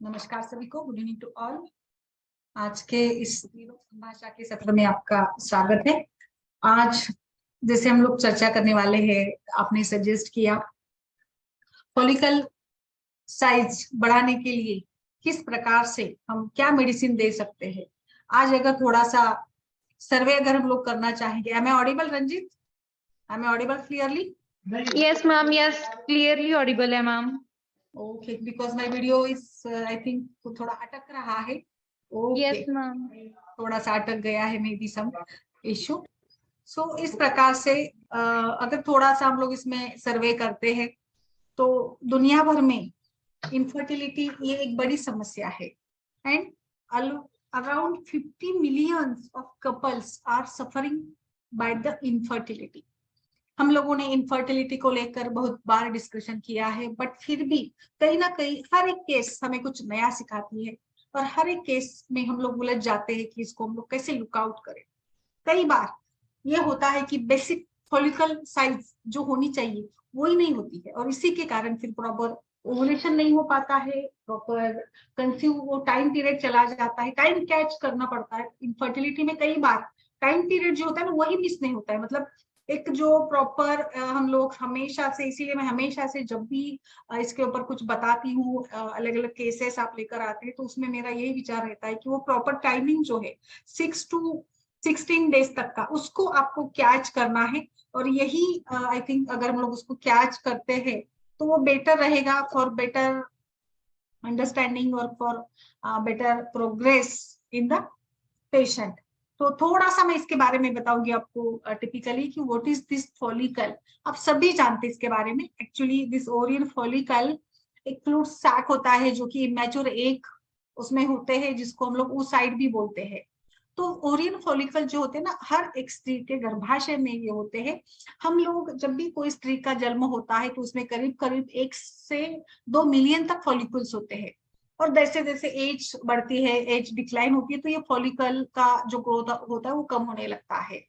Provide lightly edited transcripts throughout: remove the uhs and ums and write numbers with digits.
नमस्कार सभी को, गुड इवनिंग टू ऑल। आज के इस तीनों भाषा के सत्र में आपका स्वागत है। आज जैसे हम लोग चर्चा करने वाले हैं, आपने सजेस्ट किया फॉलिकल साइज बढ़ाने के लिए किस प्रकार से हम क्या मेडिसिन दे सकते हैं। आज अगर थोड़ा सा सर्वे अगर हम लोग करना चाहेंगे, am I audible Ranjeet? Am I audible clearly? Yes, ma'am. Yes, clearly audible है ma'am. Okay, because my video is I think थोड़ा अटक रहा है। Okay, Yes, ma'am. थोड़ा सा अटक गया है, मे बी सम इश्यू। सो इस प्रकार से अगर थोड़ा सा हम लोग इसमें सर्वे करते हैं तो दुनिया भर में इनफर्टिलिटी ये एक बड़ी समस्या है and around 50 millions of couples are suffering by the infertility. हम लोगों ने इनफर्टिलिटी को लेकर बहुत बार डिस्कशन किया है, बट फिर भी कहीं ना कहीं हर एक केस हमें कुछ नया सिखाती है और हर एक केस में हम लोग उलझ जाते हैं कि इसको हम लोग कैसे लुक आउट करें। कई बार ये होता है कि बेसिक फॉलिकल साइज जो होनी चाहिए वो ही नहीं होती है और इसी के कारण फिर प्रॉपर ओवुलेशन नहीं हो पाता है, प्रॉपर कंसीव वो टाइम पीरियड चला जाता है, टाइम कैच करना पड़ता है। इनफर्टिलिटी में कई बार टाइम पीरियड जो होता है ना वही मिस नहीं होता है। मतलब एक जो प्रॉपर हम लोग हमेशा से, इसीलिए मैं हमेशा से जब भी इसके ऊपर कुछ बताती हूँ, अलग अलग केसेस आप लेकर आते हैं तो उसमें मेरा यही विचार रहता है कि वो प्रॉपर टाइमिंग जो है 6 to 16 डेज तक का उसको आपको कैच करना है। और यही आई थिंक अगर हम लोग उसको कैच करते हैं तो वो बेटर रहेगा फॉर बेटर अंडरस्टैंडिंग और for better progress in the patient. तो थोड़ा सा मैं इसके बारे में बताऊंगी आपको टिपिकली कि व्हाट इज दिस फॉलिकल। आप सभी जानते हैं इसके बारे में। एक्चुअली दिस ओरियन फॉलिकल एक फ्लूइड सैक होता है जो कि इमेच्योर एग उसमें होते हैं, जिसको हम लोग oocyte भी बोलते हैं। तो ओरियन फॉलिकल जो होते हैं ना, हर एक स्त्री के गर्भाशय में ये होते हैं। हम लोग जब भी कोई स्त्री का जन्म होता है तो उसमें करीब करीब 1 से 2 मिलियन तक फॉलिकल्स होते हैं। और जैसे जैसे एज बढ़ती है, एज डिक्लाइन होती है, तो ये फॉलिकल का जो ग्रोथ होता है वो कम होने लगता है।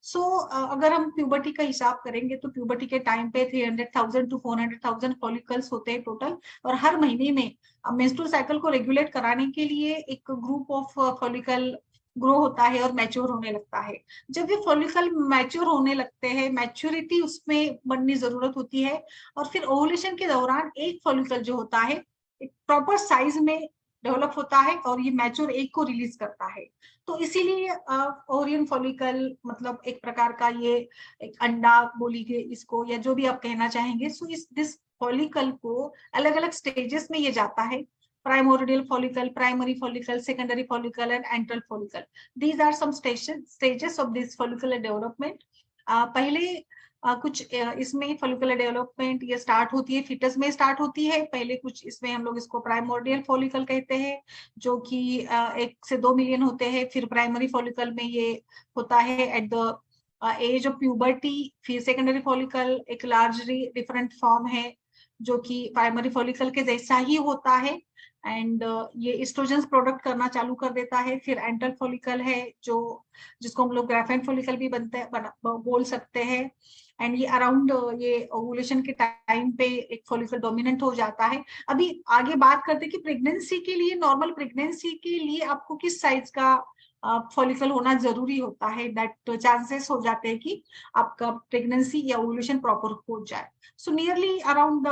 सो अगर हम प्यूबर्टी का हिसाब करेंगे तो प्यूबर्टी के टाइम पे 300,000 to 400,000 फॉलिकल्स होते हैं टोटल। और हर महीने में मेंस्ट्रुअल साइकिल को रेगुलेट कराने के लिए एक ग्रुप ऑफ फॉलिकल ग्रो होता है और मैच्योर होने लगता है। जब ये फॉलिकल मैच्योर होने लगते हैं, मैच्योरिटी उसमें बननी जरूरत होती है और फिर ओवुलेशन के दौरान एक फॉलिकल जो होता है एक प्रॉपर साइज में डेवलप होता है और ये मैच्योर एग को रिलीज करता है। तो इसीलिए ओरियन फॉलिकल मतलब एक प्रकार का ये एक अंडा बोलिए इसको, या जो भी आप कहना चाहेंगे। सो इस दिस फॉलिकल को अलग अलग स्टेजेस में ये जाता है। primordial follicle, primary follicle, secondary follicle and antral follicle. These are some stages of this follicular development. पहले कुछ इसमें फॉलिकुलर डेवलपमेंट ये स्टार्ट होती है, फिटस में स्टार्ट होती है। पहले कुछ इसमें हम लोग इसको प्राइमोर्डियल फॉलिकल कहते हैं जो कि 1 से 2 मिलियन होते हैं। फिर प्राइमरी फॉलिकल में ये होता है at the age of puberty. फिर सेकेंडरी फॉलिकल एक लार्जली डिफरेंट फॉर्म है जो कि प्राइमरी फॉलिकल के जैसा ही होता है एंड ये एस्ट्रोजन प्रोडक्ट करना चालू कर देता है। फिर एंटल फॉलिकल है जो जिसको हम लोग ग्राफेन फॉलिकल भी बोल सकते हैं। एंड ये अराउंड ये ओवुलेशन के टाइम पे एक फॉलिकल डोमिनेंट हो जाता है। अभी आगे बात करते हैं कि प्रेगनेंसी के लिए, नॉर्मल प्रेगनेंसी के लिए आपको किस साइज का फॉलिकल होना जरूरी होता है, दैट चांसेस हो जाते हैं कि आपका प्रेगनेंसी या ओवुलेशन प्रॉपर हो जाए। सो नियरली अराउंड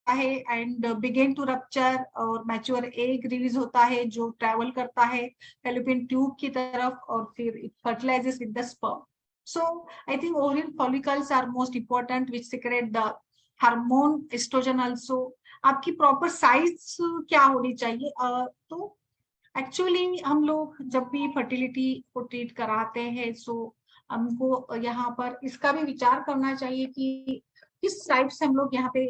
है एंड बिगेन टू रप्चर और मैच्योर एग रिलीज होता है जो ट्रेवल करता है फैलोपियन ट्यूब की तरफ और फिर it fertilises with the sperm. So I think ovarian follicles are most important which secrete the hormone estrogen also. आपकी प्रॉपर साइज क्या होनी चाहिए? तो एक्चुअली हम लोग जब भी फर्टिलिटी को ट्रीट कराते हैं सो हमको यहाँ पर इसका भी विचार करना चाहिए कि किस साइड से हम लोग यहाँ पे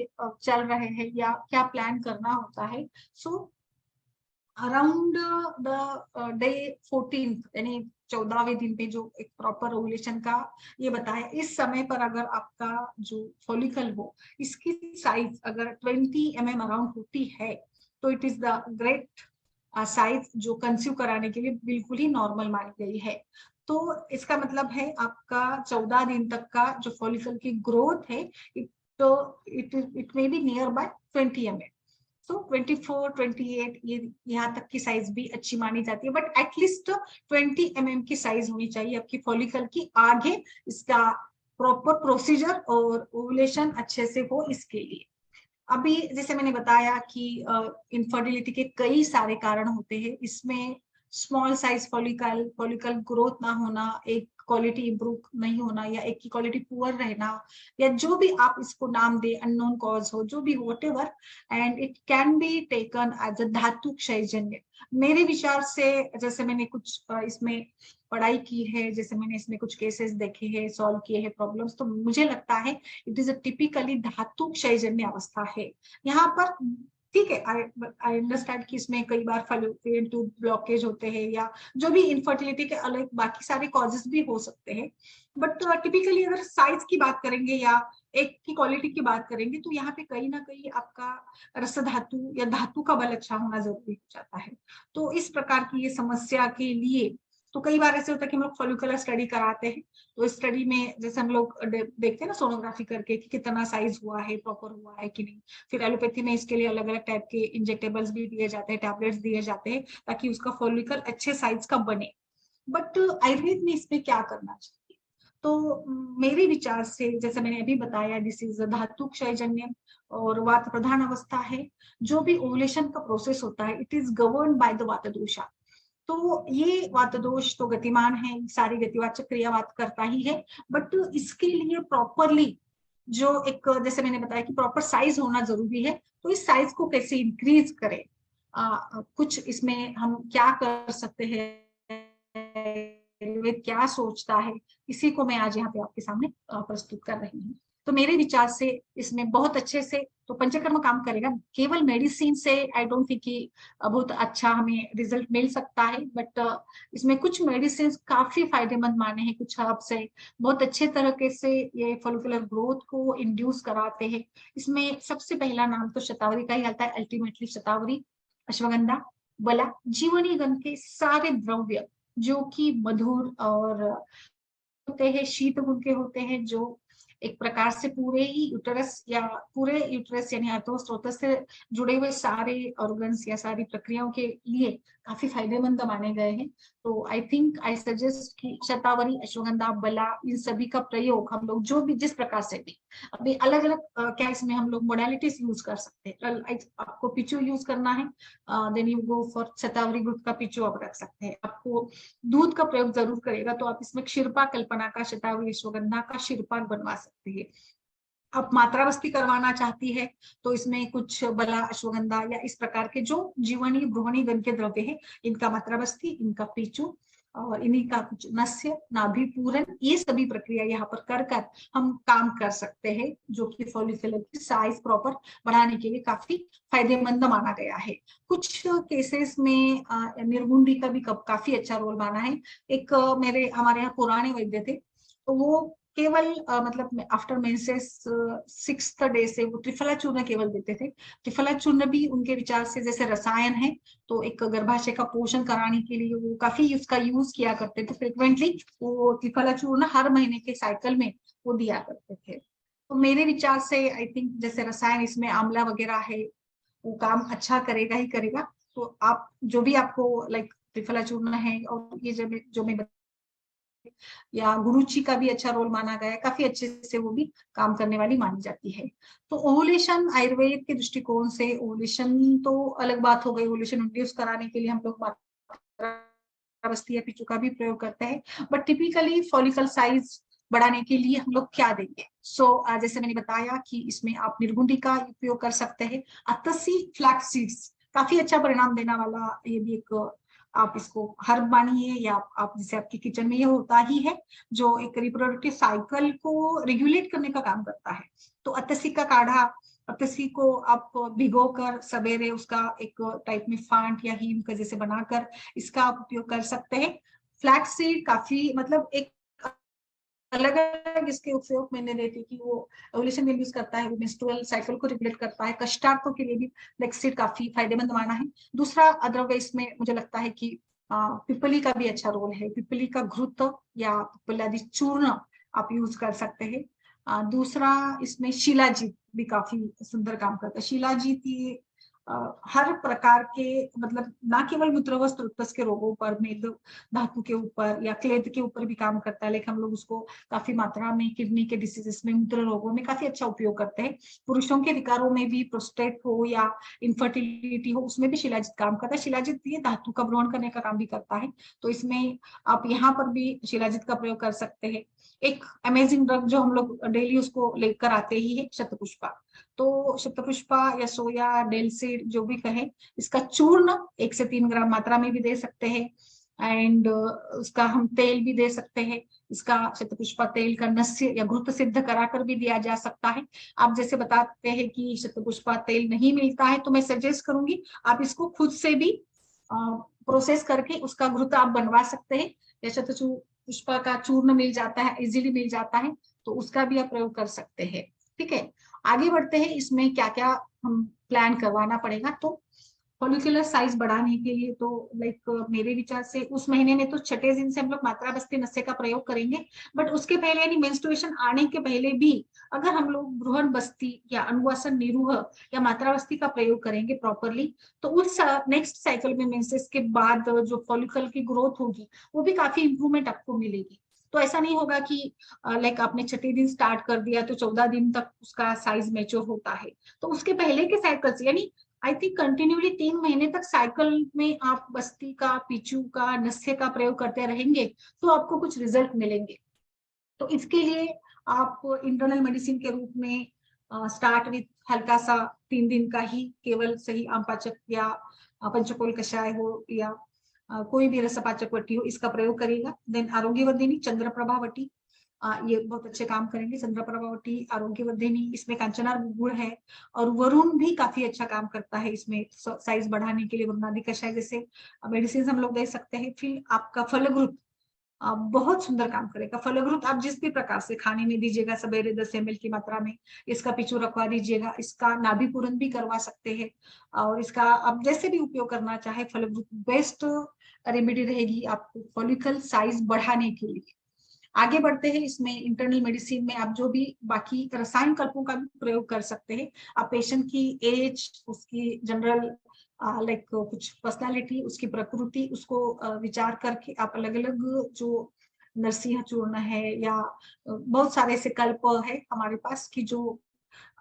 चल रहे हैं या क्या प्लान करना होता है। सो अराउंड द डे 14 यानी 14वें दिन पे जो एक प्रॉपर ओवुलेशन का ये बताया, इस समय पर अगर आपका जो फॉलिकल हो इसकी साइज अगर 20 mm अराउंड होती है तो it is the great size जो कंसीव कराने के लिए बिल्कुल ही नॉर्मल मानी गई है। तो इसका मतलब है आपका 14 दिन तक का जो फॉलिकल की ग्रोथ है तो it may be near by 20 ml। सो 24, 28 ये यहाँ तक की साइज भी अच्छी मानी जाती है, बट एटलीस्ट 20 mm की साइज होनी चाहिए आपकी फॉलिकल की, आगे इसका प्रॉपर प्रोसीजर और ओवुलेशन अच्छे से हो इसके लिए। अभी जैसे मैंने बताया कि इनफर्टिलिटी के कई सारे कारण होते हैं, इसमें small size follicle, follicle growth ना होना, एक क्वालिटी इंप्रूव नहीं होना, या एक की क्वालिटी पुअर रहना, या जो भी आप इसको नाम दे, अननोन कॉज हो, जो भी whatever, and it can be taken as a धातु क्षयजन्य। मेरे विचार से, जैसे मैंने कुछ इसमें पढ़ाई की है, जैसे मैंने इसमें कुछ केसेस देखे हैं, सॉल्व किए हैं प्रॉब्लम्स, तो मुझे लगता है इट इज अ टिपिकली धातु क्षयजन्य अवस्था है यहाँ पर। ठीक है, आई अंडरस्टैंड कि इसमें कई बार फैलोपियन ट्यूब ब्लॉकेज होते हैं, या जो भी इनफर्टिलिटी के अलग बाकी सारे कॉजेस भी हो सकते हैं, बट टिपिकली अगर साइज की बात करेंगे या एक की क्वालिटी की बात करेंगे, तो यहाँ पे कहीं ना कहीं आपका रस धातु या धातु का बल अच्छा होना जरूरी हो जाता है। तो इस प्रकार की ये समस्या के लिए, तो कई बार ऐसे होता है कि हम लोग फॉलिकुलर स्टडी कराते हैं, तो इस स्टडी में जैसे हम लोग देखते हैं ना सोनोग्राफी करके कि कितना साइज हुआ है, प्रॉपर हुआ है कि नहीं। फिर एलोपैथी में इसके लिए अलग अलग टाइप के इंजेक्टेबल्स भी दिए जाते हैं, टैबलेट्स दिए जाते हैं, ताकि उसका फॉलिकल अच्छे साइज का बने। बट आयुर्वेद में इसमें क्या करना चाहिए, तो मेरे विचार से, जैसे मैंने अभी बताया, दिस इज धातु क्षयजन्य और वात प्रधान अवस्था है। जो भी ओवुलेशन का प्रोसेस होता है, it is govern by the वात दोषा। तो ये वात दोष तो गतिमान है, सारी गतिवाचक क्रिया वात करता ही है, बट इसके लिए प्रॉपरली जो एक, जैसे मैंने बताया कि प्रॉपर साइज होना जरूरी है, तो इस साइज को कैसे इंक्रीज करें, कुछ इसमें हम क्या कर सकते हैं, क्या सोचता है, इसी को मैं आज यहाँ पे आपके सामने प्रस्तुत कर रही हूँ। तो मेरे विचार से इसमें बहुत अच्छे से तो पंचकर्म काम करेगा। केवल मेडिसिन से आई डोंट थिंक कि बहुत अच्छा हमें रिजल्ट मिल सकता है, बट इसमें कुछ मेडिसिन काफी फायदेमंद माने हैं, कुछ हर्ब से बहुत अच्छे तरीके से ये फॉलिकुलर ग्रोथ को इंड्यूस कराते हैं। इसमें सबसे पहला नाम तो शतावरी का ही आता है, अल्टीमेटली शतावरी, अश्वगंधा, बला, जीवनी गंध के सारे द्रव्य जो कि मधुर और होते हैं, शीत गुण के होते हैं, जो एक प्रकार से पूरे ही यूटरस या पूरे यूटरस यानी अर्थोस्रोत से जुड़े हुए सारे ऑर्गन्स या सारी प्रक्रियाओं के लिए काफी फायदेमंद माने गए हैं। तो आई थिंक आई सजेस्ट कि शतावरी, अश्वगंधा, बला, इन सभी का प्रयोग हम लोग जो भी जिस प्रकार से भी, अभी अलग अलग क्या इसमें हम लोग मोडालिटीज यूज कर सकते हैं। आपको पिचू यूज करना है, then you go for shatavari group का पिचू आप रख सकते हैं। आपको दूध का प्रयोग जरूर करेगा, तो आप इसमें क्षीरपा कल्पना का, शतावरी अश्वगंधा का क्षीरपाक बनवा सकते हैं। आप मात्रावस्थी करवाना चाहती है, तो इसमें कुछ बला, अश्वगंधा या इस प्रकार के जो जीवनी ब्रुवणी गण के द्रव्य है, इनका मात्रावस्थी, इनका पीचू और इन्हीं का कुछ नस्य, नाभि पूरन, ये सभी प्रक्रिया यहाँ पर कर कर हम काम कर सकते हैं, जो कि फॉलिकुलर की साइज प्रॉपर बढ़ाने के लिए काफी फायदेमंद माना गया है। कुछ केसेस में निर्गुंडी का भी काफी अच्छा रोल माना है। एक मेरे हमारे यहाँ पुराने वैद्य थे, तो वो केवल मतलब आफ्टर मेंसेस 6th डे से वो त्रिफला चूर्ण केवल देते थे। त्रिफला चूर्ण भी उनके विचार से जैसे रसायन है, तो एक गर्भाशय का पोषण कराने के लिए वो काफी उसका यूज किया करते थे फ्रिक्वेंटली। वो त्रिफला चूर्ण हर महीने के साइकिल में वो दिया करते थे। तो मेरे विचार से आई थिंक जैसे रसायन इसमें आंवला वगैरह है, वो काम अच्छा करेगा ही करेगा। तो आप जो भी आपको लाइक त्रिफला चूर्ण है, और ये जो मैं या गुरुची का भी अच्छा रोल माना गया है, काफी अच्छे से वो भी काम करने वाली मानी जाती है। तो ओवुलेशन आयुर्वेद के दृष्टिकोण से, ओवुलेशन तो अलग बात हो गई, ओवुलेशन इंड्यूस कराने के लिए हम लोग मात्रावस्थी या पिचू का भी प्रयोग करते हैं, बट टिपिकली फॉलिकल साइज बढ़ाने के लिए हम लोग क्या देंगे। जैसे मैंने बताया कि इसमें आप निर्गुंडी का उपयोग कर सकते हैं। अतसी फ्लैक्स सीड्स काफी अच्छा परिणाम देने वाला, ये भी एक आप इसको हर्ब मानिए, या आप जैसे आपके किचन में ये होता ही है, जो एक रिप्रोडक्टिव साइकिल को रेगुलेट करने का काम करता है। तो अतसी का काढ़ा, अतसी को आप भिगो कर सवेरे उसका एक टाइप में फांट या हीम का जैसे बनाकर इसका आप उपयोग कर सकते हैं। फ्लैक्स सीड काफी मतलब एक अलग अलग इसके उपयोग मैंने देखे कि वो ओवुलेशन में यूज करता है, वो मेंस्ट्रुअल साइकिल को रेगुलेट करता है। कष्टार्थों के लिए भी फ्लैक्स सीड काफी फायदेमंद माना है। दूसरा द्रव्य इसमें मुझे लगता है कि पिपली का भी अच्छा रोल है। पिपली का घृत या पिपलादि चूर्ण आप यूज कर सकते हैं। दूसरा इसमें शिलाजीत भी काफी सुंदर काम करता है। शिलाजीत ये हर प्रकार के मतलब ना केवल मूत्रवस्त्र उत्तक के रोगों पर, मेद धातु के ऊपर या क्लेद के ऊपर भी काम करता है, लेकिन हम लोग उसको काफी मात्रा में किडनी के डिसीजेस में, मूत्र रोगों में काफी अच्छा उपयोग करते हैं। पुरुषों के विकारों में भी, प्रोस्टेट हो या इनफर्टिलिटी हो, उसमें भी शिलाजीत काम करता है। शिलाजीत ये धातु का ग्रहण करने का काम भी करता है, तो इसमें आप यहाँ पर भी शिलाजीत का प्रयोग कर सकते हैं। एक अमेजिंग ड्रग जो हम लोग डेली उसको लेकर आते ही है, शतपुष्पा। तो शतपुष्पा या सोया डेल सीड जो भी कहे, इसका चूर्ण 1 से 3 ग्राम मात्रा में भी दे सकते हैं, एंड उसका हम तेल भी दे सकते हैं। इसका शतपुष्पा तेल का नस्य या घृत सिद्ध कराकर भी दिया जा सकता है। आप जैसे बताते हैं कि शतपुष्पा तेल नहीं मिलता है, तो मैं सजेस्ट करूंगी आप इसको खुद से भी प्रोसेस करके उसका घृत आप बनवा सकते हैं, या शतपुष्पा का चूर्ण मिल जाता है, इजीली मिल जाता है, तो उसका भी आप प्रयोग कर सकते हैं। ठीक है, आगे बढ़ते हैं। इसमें क्या क्या हम प्लान करवाना पड़ेगा, तो फॉलिकुलर साइज बढ़ाने के लिए तो लाइक मेरे विचार से उस महीने में तो छठे दिन से हम लोग मात्रा बस्ती नस्य का प्रयोग करेंगे, बट उसके पहले यानी मेंस्ट्रुएशन आने के पहले भी अगर हम लोग भ्रूण बस्ती या अनुवासन निरूह या मात्रा बस्ती का प्रयोग करेंगे प्रॉपरली, तो उस नेक्स्ट साइकिल में मेंसेस के बाद जो फॉलिकल की ग्रोथ होगी वो भी काफी इंप्रूवमेंट आपको मिलेगी। तो ऐसा नहीं होगा कि लाइक आपने छठे दिन स्टार्ट कर दिया तो 14 दिन तक उसका साइज मेच्योर होता है। तो उसके पहले के साइकिल्स यानी आई थिंक कंटिन्यूली 3 महीने तक साइकिल में आप बस्ती का, पीचू का, नस्य का प्रयोग करते रहेंगे तो आपको कुछ रिजल्ट मिलेंगे। तो इसके लिए आप इंटरनल मेडिसिन के रूप में स्टार्ट विथ हल्का सा 3 दिन का ही केवल सही आम पाचक या पंचकोल कषाय हो या कोई भी रसपाचक वटी हो, इसका प्रयोग करेगा। देन आरोग्यवर्धिनी चंद्रप्रभा वटी, ये बहुत अच्छे काम करेंगे। चंद्रप्रभा वटी, आरोग्यवर्धिनी, इसमें कांचनार गुड़ है, और वरुण भी काफी अच्छा काम करता है इसमें साइज बढ़ाने के लिए। वरुणादि कषाय जैसे मेडिसिन हम लोग दे सकते हैं। फिर आपका फलग्रुत बहुत सुंदर काम करेगा। फलग्रुत आप जिस भी प्रकार से खाने में दीजिएगा, सवेरे 10 ml की मात्रा में इसका पिचू रखवा दीजिएगा। इसका नाभि पूरन भी करवा सकते हैं, और इसका आप जैसे भी उपयोग करना चाहे, फलग्रुत बेस्ट रेमेडी रहेगी आपको फॉलिकल साइज बढ़ाने के लिए। आगे बढ़ते हैं। इसमें इंटरनल मेडिसिन में आप जो भी बाकी रसायन कल्पों का भी प्रयोग कर सकते हैं। आप पेशेंट की एज, उसकी जनरल लाइक कुछ पर्सनालिटी, उसकी प्रकृति, उसको विचार करके आप अलग अलग जो नरसिंह चूर्ण है या बहुत सारे ऐसे कल्प है हमारे पास कि जो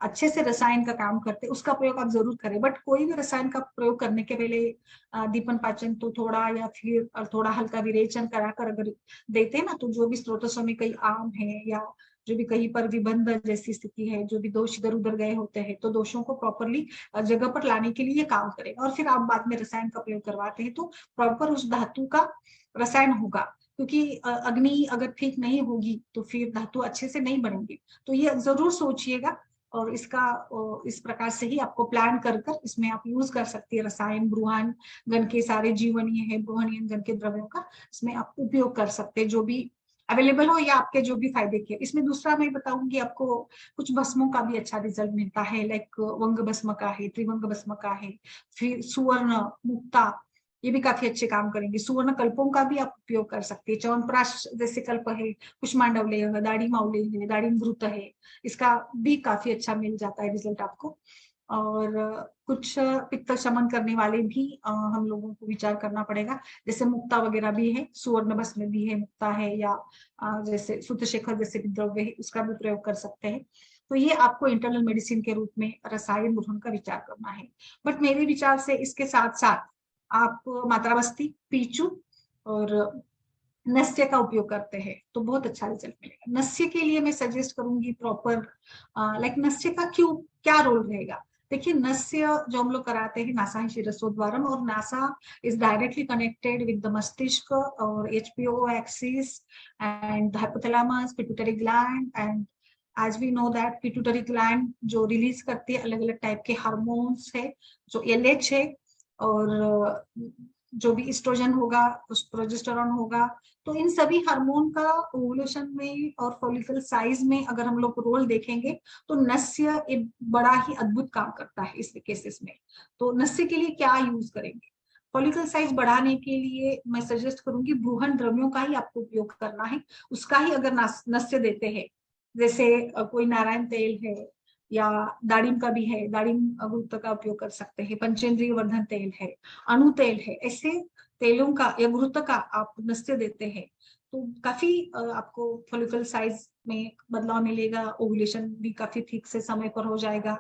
अच्छे से रसायन का काम करते हैं, उसका प्रयोग आप जरूर करें। बट कोई भी रसायन का प्रयोग करने के पहले दीपन पाचन तो थोड़ा या फिर थोड़ा हल्का विरेचन कराकर अगर देते हैं ना, तो जो भी स्रोतों में कई आम है या जो भी कहीं पर विबंध जैसी स्थिति है, जो भी दोष इधर उधर गए होते हैं, तो दोषों को प्रॉपरली जगह पर लाने के लिए ये काम करेगा। और फिर आप बाद में रसायन का प्रयोग करवाते हैं तो प्रॉपर उस धातु का रसायन होगा, क्योंकि अग्नि अगर ठीक नहीं होगी तो फिर धातु अच्छे से नहीं बनेंगे। तो ये जरूर सोचिएगा, और इसका इस प्रकार से ही आपको प्लान कर कर इसमें आप यूज कर सकती है। रसायन ब्रूहान गण के सारे जीवनीय है, ब्रूहणीय गण के द्रव्यों का इसमें आप उपयोग कर सकते हैं, जो भी अवेलेबल हो या आपके जो भी फायदे के। इसमें दूसरा मैं बताऊंगी आपको, कुछ भस्मों का भी अच्छा रिजल्ट मिलता है, लाइक वंग भस्म का है, त्रिवंग भस्म का है, फिर सुवर्ण मुक्ता, ये भी काफी अच्छे काम करेंगे। सुवर्ण कल्पों का भी आप उपयोग कर सकते हैं। च्यवनप्राश जैसे कल्प है, कुष्मांडवले है, दाढ़ी माउले है, दाढ़ी घृत है, इसका भी काफी अच्छा मिल जाता है रिजल्ट आपको। और कुछ पित्त शमन करने वाले भी हम लोगों को विचार करना पड़ेगा, जैसे मुक्ता वगैरह भी है, सुवर्ण भस्म भी है, मुक्ता है, या जैसे सूत्रशेखर जैसे भी द्रव्य है, उसका भी प्रयोग कर सकते हैं। तो ये आपको इंटरनल मेडिसिन के रूप में रसायन ग्रहण का विचार करना है। बट मेरे विचार से इसके साथ साथ आप मात्रावस्थी, पीचू और नस्य का उपयोग करते हैं तो बहुत अच्छा रिजल्ट मिलेगा। नस्य के लिए मैं सजेस्ट करूंगी प्रॉपर लाइक नस्य का क्यों क्या रोल रहेगा। देखिए, नस्य जो हम लोग कराते हैं नासा शिरस्त्रोद्वारम, और नासा is directly connected with the मस्तिष्क और HPO axis and hypothalamus, pituitary gland, and as we know that pituitary gland जो रिलीज करती है अलग अलग टाइप के हार्मोन्स है, जो एलएच है, और जो भी एस्ट्रोजन होगा, उस प्रोजेस्टेरॉन होगा। तो इन सभी हार्मोन का ओवुलेशन में और फॉलिकल साइज में अगर हम लोग रोल देखेंगे तो नस्य एक बड़ा ही अद्भुत काम करता है इस केसेस में। तो नस्य के लिए क्या यूज करेंगे, फॉलिकल साइज बढ़ाने के लिए मैं सजेस्ट करूंगी ब्रूहन द्रव्यों का ही आपको उपयोग करना है। उसका ही अगर नस्य देते हैं जैसे कोई नारायण तेल है या दाड़िम का भी है, दाड़िम गुरुत्व का उपयोग कर सकते हैं, पंचेंद्रिय वर्धन तेल है, अणु तेल है, ऐसे तेलों का या गुरुत्व का आप नस्य देते हैं तो काफी आपको फॉलिकल साइज में बदलाव मिलेगा, ओव्यूलेशन भी काफी ठीक से समय पर हो जाएगा।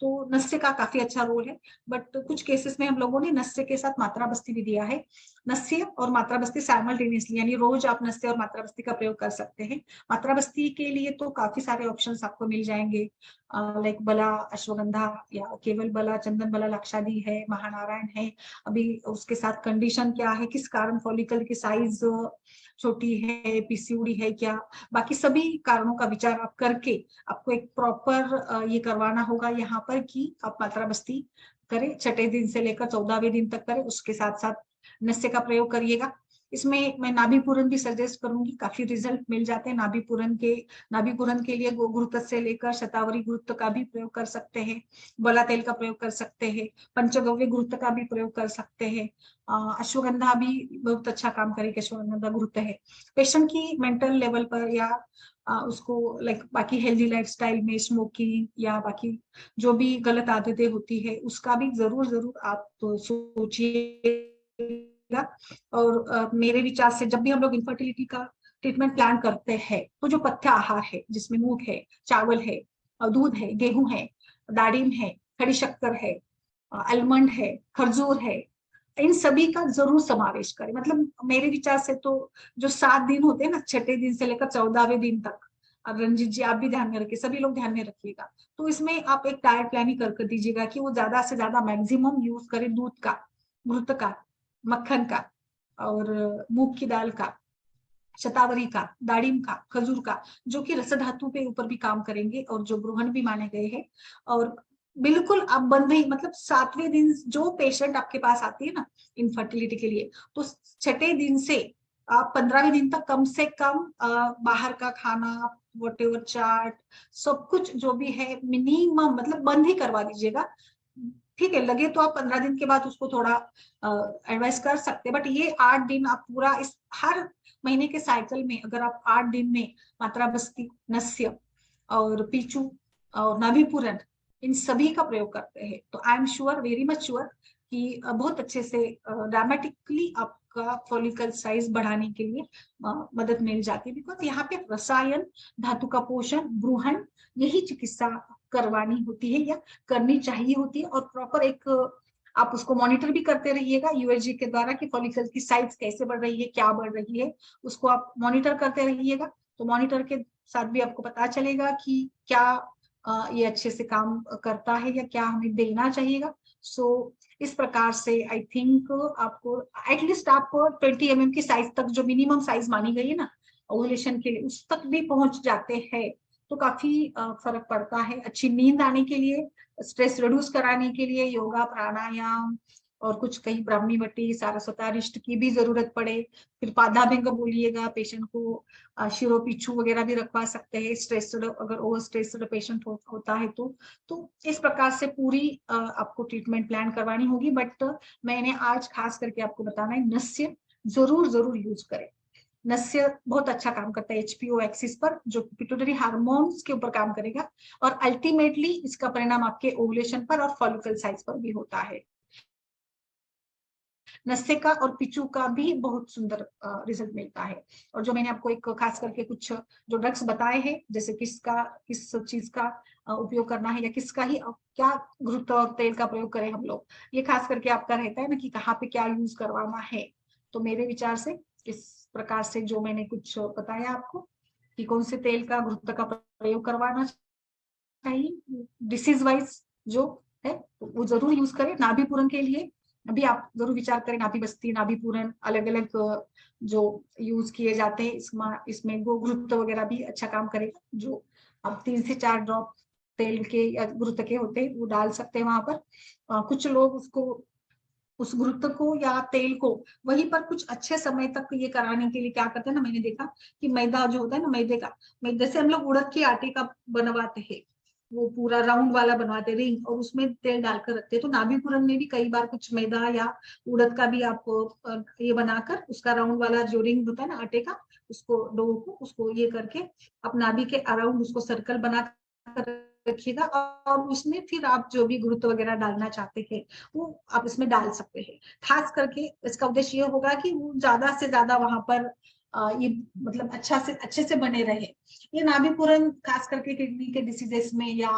तो नस्य का काफी अच्छा रोल है। बट कुछ केसेस में हम लोगों ने नस्य के साथ मात्रा बस्ती भी दिया है। नस्य और मात्रा बस्ती साइमल्टेनियसली, यानी रोज आप नस्य और मात्रा बस्ती का प्रयोग कर सकते हैं। मात्रा बस्ती के लिए तो काफी सारे ऑप्शंस आपको मिल जाएंगे, लाइक बला अश्वगंधा या केवल बला, चंदन बला लाक्षादी है, महानारायण है। अभी उसके साथ कंडीशन क्या है, किस कारण फॉलिकल की साइज छोटी है, पीसीओडी है क्या, बाकी सभी कारणों का विचार आप करके आपको एक प्रॉपर ये करवाना होगा यहाँ पर कि आप मात्रा बस्ती करें, छठे दिन से लेकर 14वें दिन तक करें। उसके साथ साथ नस्य का प्रयोग करिएगा। इसमें मैं नाभि पूरन भी सजेस्ट करूंगी, काफी रिजल्ट मिल जाते हैं नाभि पूरन के लिए गुरुत्व से लेकर शतावरी गुरुत्व का भी प्रयोग कर सकते हैं, बला तेल का प्रयोग कर सकते हैं, पंचगव्य गुरुत्व का भी प्रयोग कर सकते हैं। अश्वगंधा भी बहुत अच्छा काम करेगी, अश्वगंधा गुरुत्व है। पेशेंट की मेंटल लेवल पर या उसको लाइक बाकी हेल्दी लाइफस्टाइल में स्मोकिंग या बाकी जो भी गलत आदतें होती है उसका भी जरूर जरूर आप तो सोचिएगा। और मेरे विचार से जब भी हम लोग इनफर्टिलिटी का ट्रीटमेंट प्लान करते हैं तो जो पथ्य आहार है जिसमें मूंग है, चावल है, दूध है, गेहूं है, दाड़िम है, खड़ी शक्कर है, आलमंड है, खरजूर है, इन सभी का जरूर समावेश करें। मतलब मेरे विचार से तो जो 7 दिन होते हैं ना, छठे दिन से लेकर 14वें दिन तक, अब रंजीत जी आप भी ध्यान में रखिए, सभी लोग ध्यान में रखिएगा। तो इसमें आप एक डाइट प्लान ही कर दीजिएगा कि वो ज्यादा से ज्यादा मैक्सिमम यूज करें दूध का, घृत का, मक्खन का, और मूंग की दाल का, शतावरी का, दाड़िम का, खजूर का, जो कि रस धातु के ऊपर भी काम करेंगे और जो ग्रहण भी माने गए हैं। और बिल्कुल आप बंद नहीं, मतलब 7वें दिन जो पेशेंट आपके पास आती है ना इनफर्टिलिटी के लिए, तो छठे दिन से आप 15वें दिन तक कम से कम बाहर का खाना, वॉटेवर चाट, सब कुछ जो भी है मिनिमम मतलब बंद ही करवा दीजिएगा। ठीक है, लगे तो आप 15 दिन के बाद उसको थोड़ा एडवाइस कर सकते हैं, बट ये 8 दिन आप पूरा इस हर महीने के साइकिल में अगर आप 8 दिन में मात्रा बस्ती, नस्य और पीचू और नाभि पूरन इन सभी का प्रयोग करते हैं तो I am sure, very much sure कि बहुत अच्छे से ड्रामेटिकली आपका फॉलिकल साइज बढ़ाने के लिए मदद मिल जाती है। बिकॉज यहाँ पे रसायन, धातु का पोषण, ब्रूहण, यही चिकित्सा करवानी होती है या करनी चाहिए होती है। और प्रॉपर एक आप उसको मॉनिटर भी करते रहिएगा यूएसजी के द्वारा कि फॉलिकल की साइज कैसे बढ़ रही है, क्या बढ़ रही है, उसको आप मॉनिटर करते रहिएगा। तो मॉनिटर के साथ भी आपको पता चलेगा कि क्या ये अच्छे से काम करता है या क्या हमें देना चाहिएगा। सो इस प्रकार से आई थिंक आपको एटलीस्ट आपको 20 mm की साइज तक, जो मिनिमम साइज मानी गई है ना ओवुलेशन के लिए, उस तक भी पहुंच जाते हैं तो काफी फर्क पड़ता है। अच्छी नींद आने के लिए, स्ट्रेस रिड्यूस कराने के लिए योगा, प्राणायाम और कुछ कहीं ब्राह्मी वटी, सारस्वतारिष्ट की भी जरूरत पड़े, फिर पादाभ्यंग बोलिएगा, पेशेंट को शिरो पीछू वगैरह भी रखवा सकते हैं स्ट्रेस्ड, अगर ओवर स्ट्रेस्ड पेशेंट होता है तो इस प्रकार से पूरी आपको ट्रीटमेंट प्लान करवानी होगी। बट मैंने आज खास करके आपको बताना है नस्य जरूर जरूर यूज करें। नस्य बहुत अच्छा काम करता है एचपीओ एक्सिस पर, जो पिट्यूटरी हार्मोन्स के ऊपर काम करेगा और अल्टीमेटली इसका परिणाम आपके ओवुलेशन पर और फॉलिकल साइज पर भी होता है। नस्य का और पिचू का भी बहुत सुंदर रिजल्ट मिलता है। और जो मैंने आपको एक खास करके कुछ जो ड्रग्स बताए हैं, जैसे किस चीज का उपयोग करना है या किसका ही क्या घृत और तेल का प्रयोग करें हम लोग, ये खास करके आपका रहता है ना कि कहाँ पे क्या यूज करवाना है। तो मेरे विचार से इस प्रकार से जो मैंने कुछ बताया आपको कि कौन से तेल का, घृत का प्रयोग करवाना चाहिए डिसीज वाइज जो है, तो वो जरूर यूज करें। नाभि पूरन के लिए अभी आप जरूर विचार करें, नाभि बस्ती, नाभि पूरन अलग अलग जो यूज किए जाते हैं, इसमें गोघृत वगैरह भी अच्छा काम करेगा। जो आप 3 से 4 ड्रॉप तेल के या घृत के होते हैं वो डाल सकते हैं वहां पर। कुछ लोग उसको, उस घृत को या तेल को वहीं पर कुछ अच्छे समय तक ये कराने के लिए क्या करते हैं ना, मैंने देखा कि मैदा जो होता है ना, मैदे से हम लोग उड़द के आटे का बनवाते हैं वो पूरा राउंड वाला बनवाते रिंग और उसमें तेल डालकर रखते हैं। तो नाभि पूरन में भी कई बार कुछ मैदा या उड़द का भी आपको ये बनाकर उसका राउंड वाला जो रिंग होता है ना आटे का, उसको डो को उसको ये करके आप नाभि के अराउंड उसको सर्कल बना कर रखिएगा और उसमें फिर आप जो भी गुरुत्व वगैरह डालना चाहते हैं वो आप इसमें डाल सकते हैं। खास करके इसका उद्देश्य ये होगा कि वो ज्यादा से ज्यादा वहां पर ये मतलब अच्छे से बने रहे। ये नाभि पूरन खास करके किडनी के डिसीजेस में या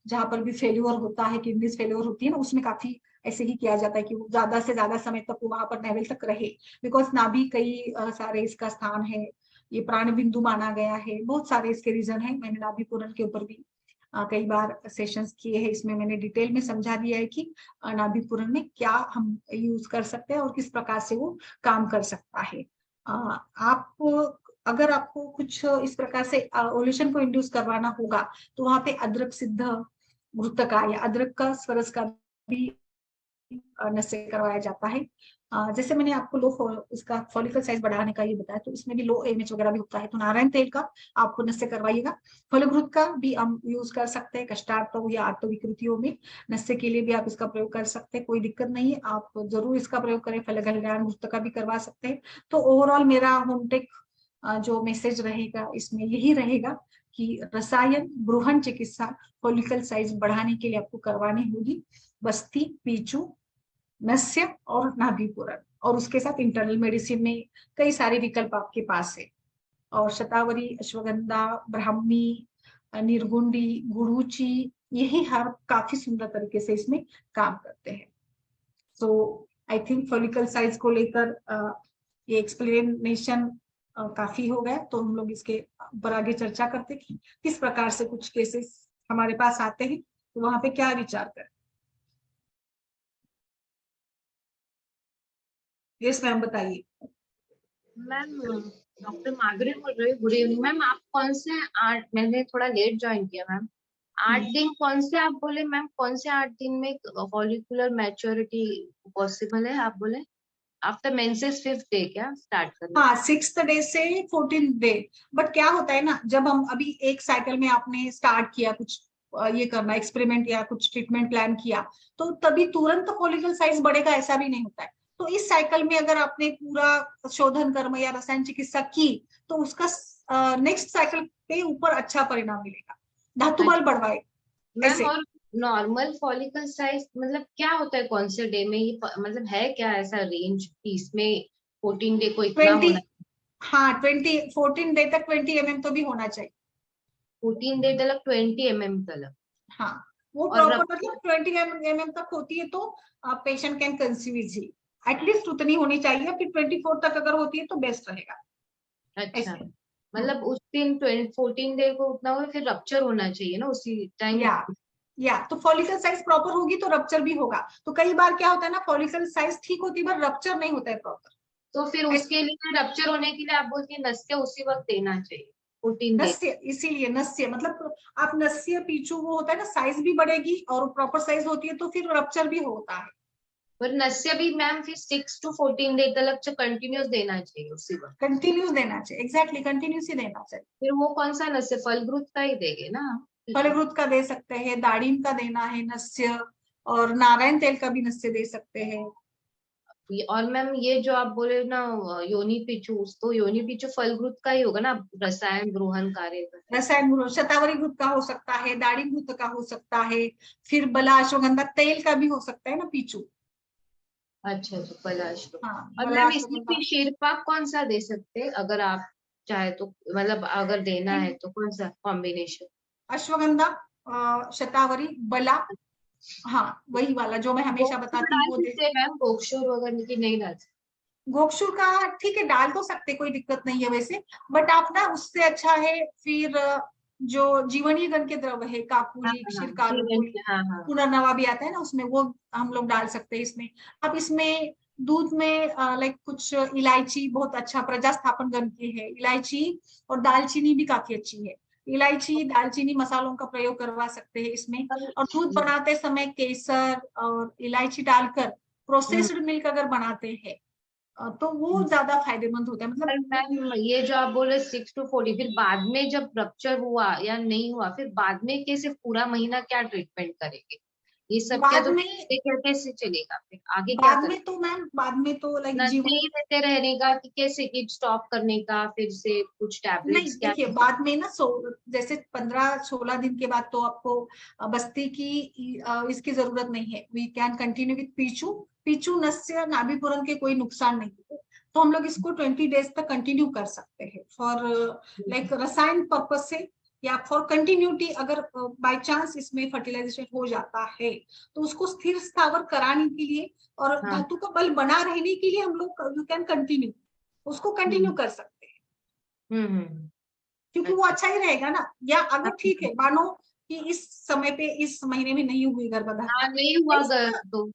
जहां पर भी फेल्योर होता है, किडनी फेल्योर होती है ना, उसमें काफी ऐसे ही किया जाता है कि वो ज्यादा से ज्यादा समय तक वो वहां पर लेवल तक रहे। बिकॉज नाभि कई सारे इसका स्थान है, ये प्राण बिंदु माना गया है, बहुत सारे इसके रीजन है। मैंने नाभि पूरन के ऊपर भी कई बार सेशंस किए हैं, इसमें मैंने डिटेल में समझा दिया है कि नाभि पूरन में क्या हम यूज कर सकते हैं और किस प्रकार से वो काम कर सकता है। आप अगर आपको कुछ इस प्रकार से ओल्यूशन को इंड्यूस करवाना होगा तो वहां पे अदरक सिद्ध घृत का या अदरक का स्वरस का भी नस्य करवाया जाता है। जैसे मैंने आपको इसका फॉलिकल साइज बढ़ाने का ये बताया, तो इसमें भी लो एमएच वगैरह भी होता है, तो नारायण तेल का आपको नस्य करवाइएगा। फलघृत का भी हम यूज कर सकते हैं, कष्टार्थ या आर्थ विकृतियों में नस्य के लिए भी आप इसका प्रयोग कर सकते हैं, कोई दिक्कत नहीं है, आप जरूर इसका प्रयोग करें। फलकल्याण घृत का भी करवा सकते हैं। तो ओवरऑल मेरा होमटेक जो मैसेज रहेगा इसमें यही रहेगा कि रसायन गृहण चिकित्सा फॉलिकल साइज बढ़ाने के लिए आपको करवानी होगी बस्ती, पीचू, नस्य और नाभि पूरन, और उसके साथ इंटरनल मेडिसिन में कई सारे विकल्प आपके पास है। और शतावरी, अश्वगंधा, ब्राह्मी, निर्गुंडी, गुरुची, यही हर काफी सुंदर तरीके से इसमें काम करते हैं। सो आई थिंक फॉलिकल साइज को लेकर ये एक्सप्लेनेशन काफी हो गया, तो हम लोग इसके ऊपर आगे चर्चा करते हैं कि किस प्रकार से कुछ केसेस हमारे पास आते हैं, तो वहां पे क्या विचार करें। यस मैम, बताइए। मैम डॉक्टर मार्गरेट बोल रही हूँ। Good evening ma'am. आप कौन से 8, मैंने थोड़ा लेट ज्वाइन किया मैम। 8 दिन कौन से आप बोले मैम? कौन से 8 दिन में फॉलिकुलर मैच्योरिटी पॉसिबल है आप बोले? आफ्टर मेंसेस 5th डे क्या स्टार्ट करना? हाँ, 6th डे से 14th डे। बट क्या होता है ना, जब हम अभी एक साइकिल में आपने स्टार्ट किया कुछ ये करना एक्सपेरिमेंट या कुछ ट्रीटमेंट प्लान किया, तो तभी तुरंत फॉलिकल साइज बढ़ेगा ऐसा भी नहीं होता है। तो इस साइकिल में अगर आपने पूरा शोधन कर्म या रसायन चिकित्सा की तो उसका नेक्स्ट साइकिल पे ऊपर अच्छा परिणाम मिलेगा, धातु बल बढ़वाए मैम ऐसे। और नॉर्मल फॉलिकल साइज मतलब क्या होता है? कौन से डे में ये मतलब है क्या ऐसा रेंज कि इसमें 14 डे को इतना 20, होना? हाँ 14 डे तक 20 mm तो भी होना चाहिए। 14 डे तक 20 mm तक? हाँ, वो और प्रॉपर मतलब 20 mm तक होती है तो patient can conceive easy, at least उतनी होनी चाहिए। फिर 24 तक अगर होती है तो बेस्ट रहेगा। अच्छा, ऐसे मतलब उस दिन 14 डे को उतना हुआ फिर रप्चर होना चाहिए ना उसी टाइम? या तो फॉलिकल साइज प्रॉपर होगी तो रप्चर भी होगा। तो कई बार क्या होता है ना, फॉलिकल साइज ठीक होती है पर रप्चर नहीं होता है प्रॉपर। तो फिर उसके लिए रप्चर होने के लिए आप बोलते हैं नस्य उसी वक्त देना चाहिए 14 डे? नस्य, इसीलिए नस्य मतलब आप नस्य पीछू वो होता है ना, साइज भी बढ़ेगी और प्रॉपर साइज होती है तो फिर रप्चर भी होता है। पर नस्य भी मैम फिर 6 to 14 डे तक कंटिन्यूस देना चाहिए उसी वक्त? कंटिन्यूस देना चाहिए, एग्जैक्टली कंटिन्यूस ही देना चाहिए। फिर वो कौन सा नस्य? फलद्रुत का ही देंगे ना? फलवृत का दे सकते हैं, दाड़ीम का देना है नस्य, और नारायण तेल का भी नस्य दे सकते हैं। और मैम ये जो आप बोले ना योनि पिचू, तो योनि पिचू फलद्रुत का ही होगा ना? रसायन ग्रहण कार्य का। रसायन घृत, शतावरी घृत का हो सकता है, दाड़ीम घृत का हो सकता है, फिर बला अश्वगंधा तेल का भी हो सकता है ना पीछू। अच्छा अच्छा, पलाश। हाँ, और बला मैम इसमें अश्वगंधा। फिर शीरपाक कौन सा दे सकते हैं अगर आप चाहे तो? मतलब अगर देना है तो कौन सा कॉम्बिनेशन? अश्वगंधा, शतावरी, बला, हाँ वही वाला जो मैं हमेशा गोक्षुर बताती हूँ डाल वो दे। सकते हैं मैम? गोक्षुर वगैरह की नहीं डाल सकते? गोक्षुर का ठीक है, डाल तो सकते, कोई दिक्कत नहीं है वैसे। बट आप ना उससे अच्छा है फिर जो जीवनीय गण के द्रव है, हाँ काकुली, हाँ क्षीरकालुकुल, हाँ हाँ। पुनर्नवा भी आता है ना उसमें, वो हम लोग डाल सकते हैं इसमें। अब इसमें दूध में लाइक कुछ इलायची बहुत अच्छा प्रजास्थापन गण की है, इलायची और दालचीनी भी काफी अच्छी है। इलायची दालचीनी मसालों का प्रयोग करवा सकते हैं इसमें। और दूध बनाते समय केसर और इलायची डालकर प्रोसेस्ड मिल्क अगर बनाते हैं तो वो ज्यादा फायदेमंद होता है। पर मतलब मैम ये जो आप बोले 6 to 40, फिर बाद में जब रप्चर हुआ या नहीं हुआ, फिर बाद में कैसे पूरा महीना क्या ट्रीटमेंट करेंगे? ये सब क्या बाद तो में कैसे चलेगा, फिर आगे क्या बाद करें? में तो मैम, बाद में तो लाइक जीवन, नहीं देते रहने का कि कैसे, कि स्टॉप करने का फिर से कुछ नहीं टैबलेट्स क्या? देखिए बाद में ना, जैसे 15-16 दिन के बाद तो आपको बस्ती की इसकी जरूरत नहीं है। वी कैन कंटिन्यू विथ पीचू। पीचू नस से नाभिपुरन के कोई नुकसान नहीं है, तो हम लोग इसको 20 डेज तक कंटिन्यू कर सकते हैं फॉर लाइक रसायन पर्पज से, या फॉर कंटिन्यूटी। अगर बाय चांस इसमें फर्टिलाइजेशन हो जाता है तो उसको स्थिर स्थावर कराने के लिए और हाँ। धातु का बल बना रहने के लिए हम लोग यू कैन कंटिन्यू, उसको कंटिन्यू कर सकते हैं, हम्म। क्योंकि वो अच्छा ही रहेगा ना। या अगर ठीक है, अच्छा। मानो कि इस समय पे इस महीने में नहीं हुई गर्भधारणा, हाँ नहीं हुआ नेक्स्ट,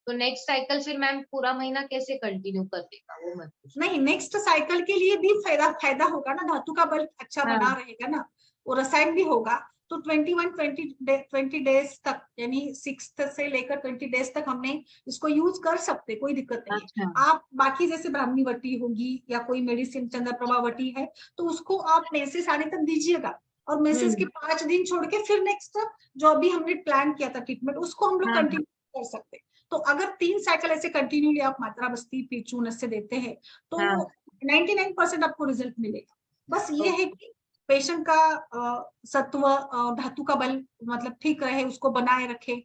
तो नेक्स्ट साइकिल फिर मैम पूरा महीना कैसे कंटिन्यू कर देगा, वो मत पूछो। नहीं नेक्स्ट साइकिल के लिए भी फायदा फायदा होगा ना, धातु का बल अच्छा बना हाँ। रहेगा ना, वो रसायन भी होगा। तो 20 डेज तक, यानी 6 से लेकर 20 डेज तक हमने इसको यूज कर सकते, कोई दिक्कत नहीं है। अच्छा। आप बाकी जैसे ब्राह्मणी वटी होगी या कोई मेडिसिन चंद्रप्रभा वटी है, तो उसको आप मेंसेस आने तक दीजिएगा, और मेंसेस के हम्म। 5 दिन छोड़ के फिर नेक्स्ट जो अभी हमने प्लान किया था ट्रीटमेंट, उसको हम लोग हाँ। कंटिन्यू कर सकते हैं। तो अगर 3 साइकिल ऐसे कंटिन्यूली आप मात्रा बस्ती पीचू नस से देते हैं तो हाँ। 99% आपको रिजल्ट मिलेगा। बस ये है ओके। कि पेशेंट का सत्व धातु का बल मतलब ठीक रहे, उसको बनाए रखे,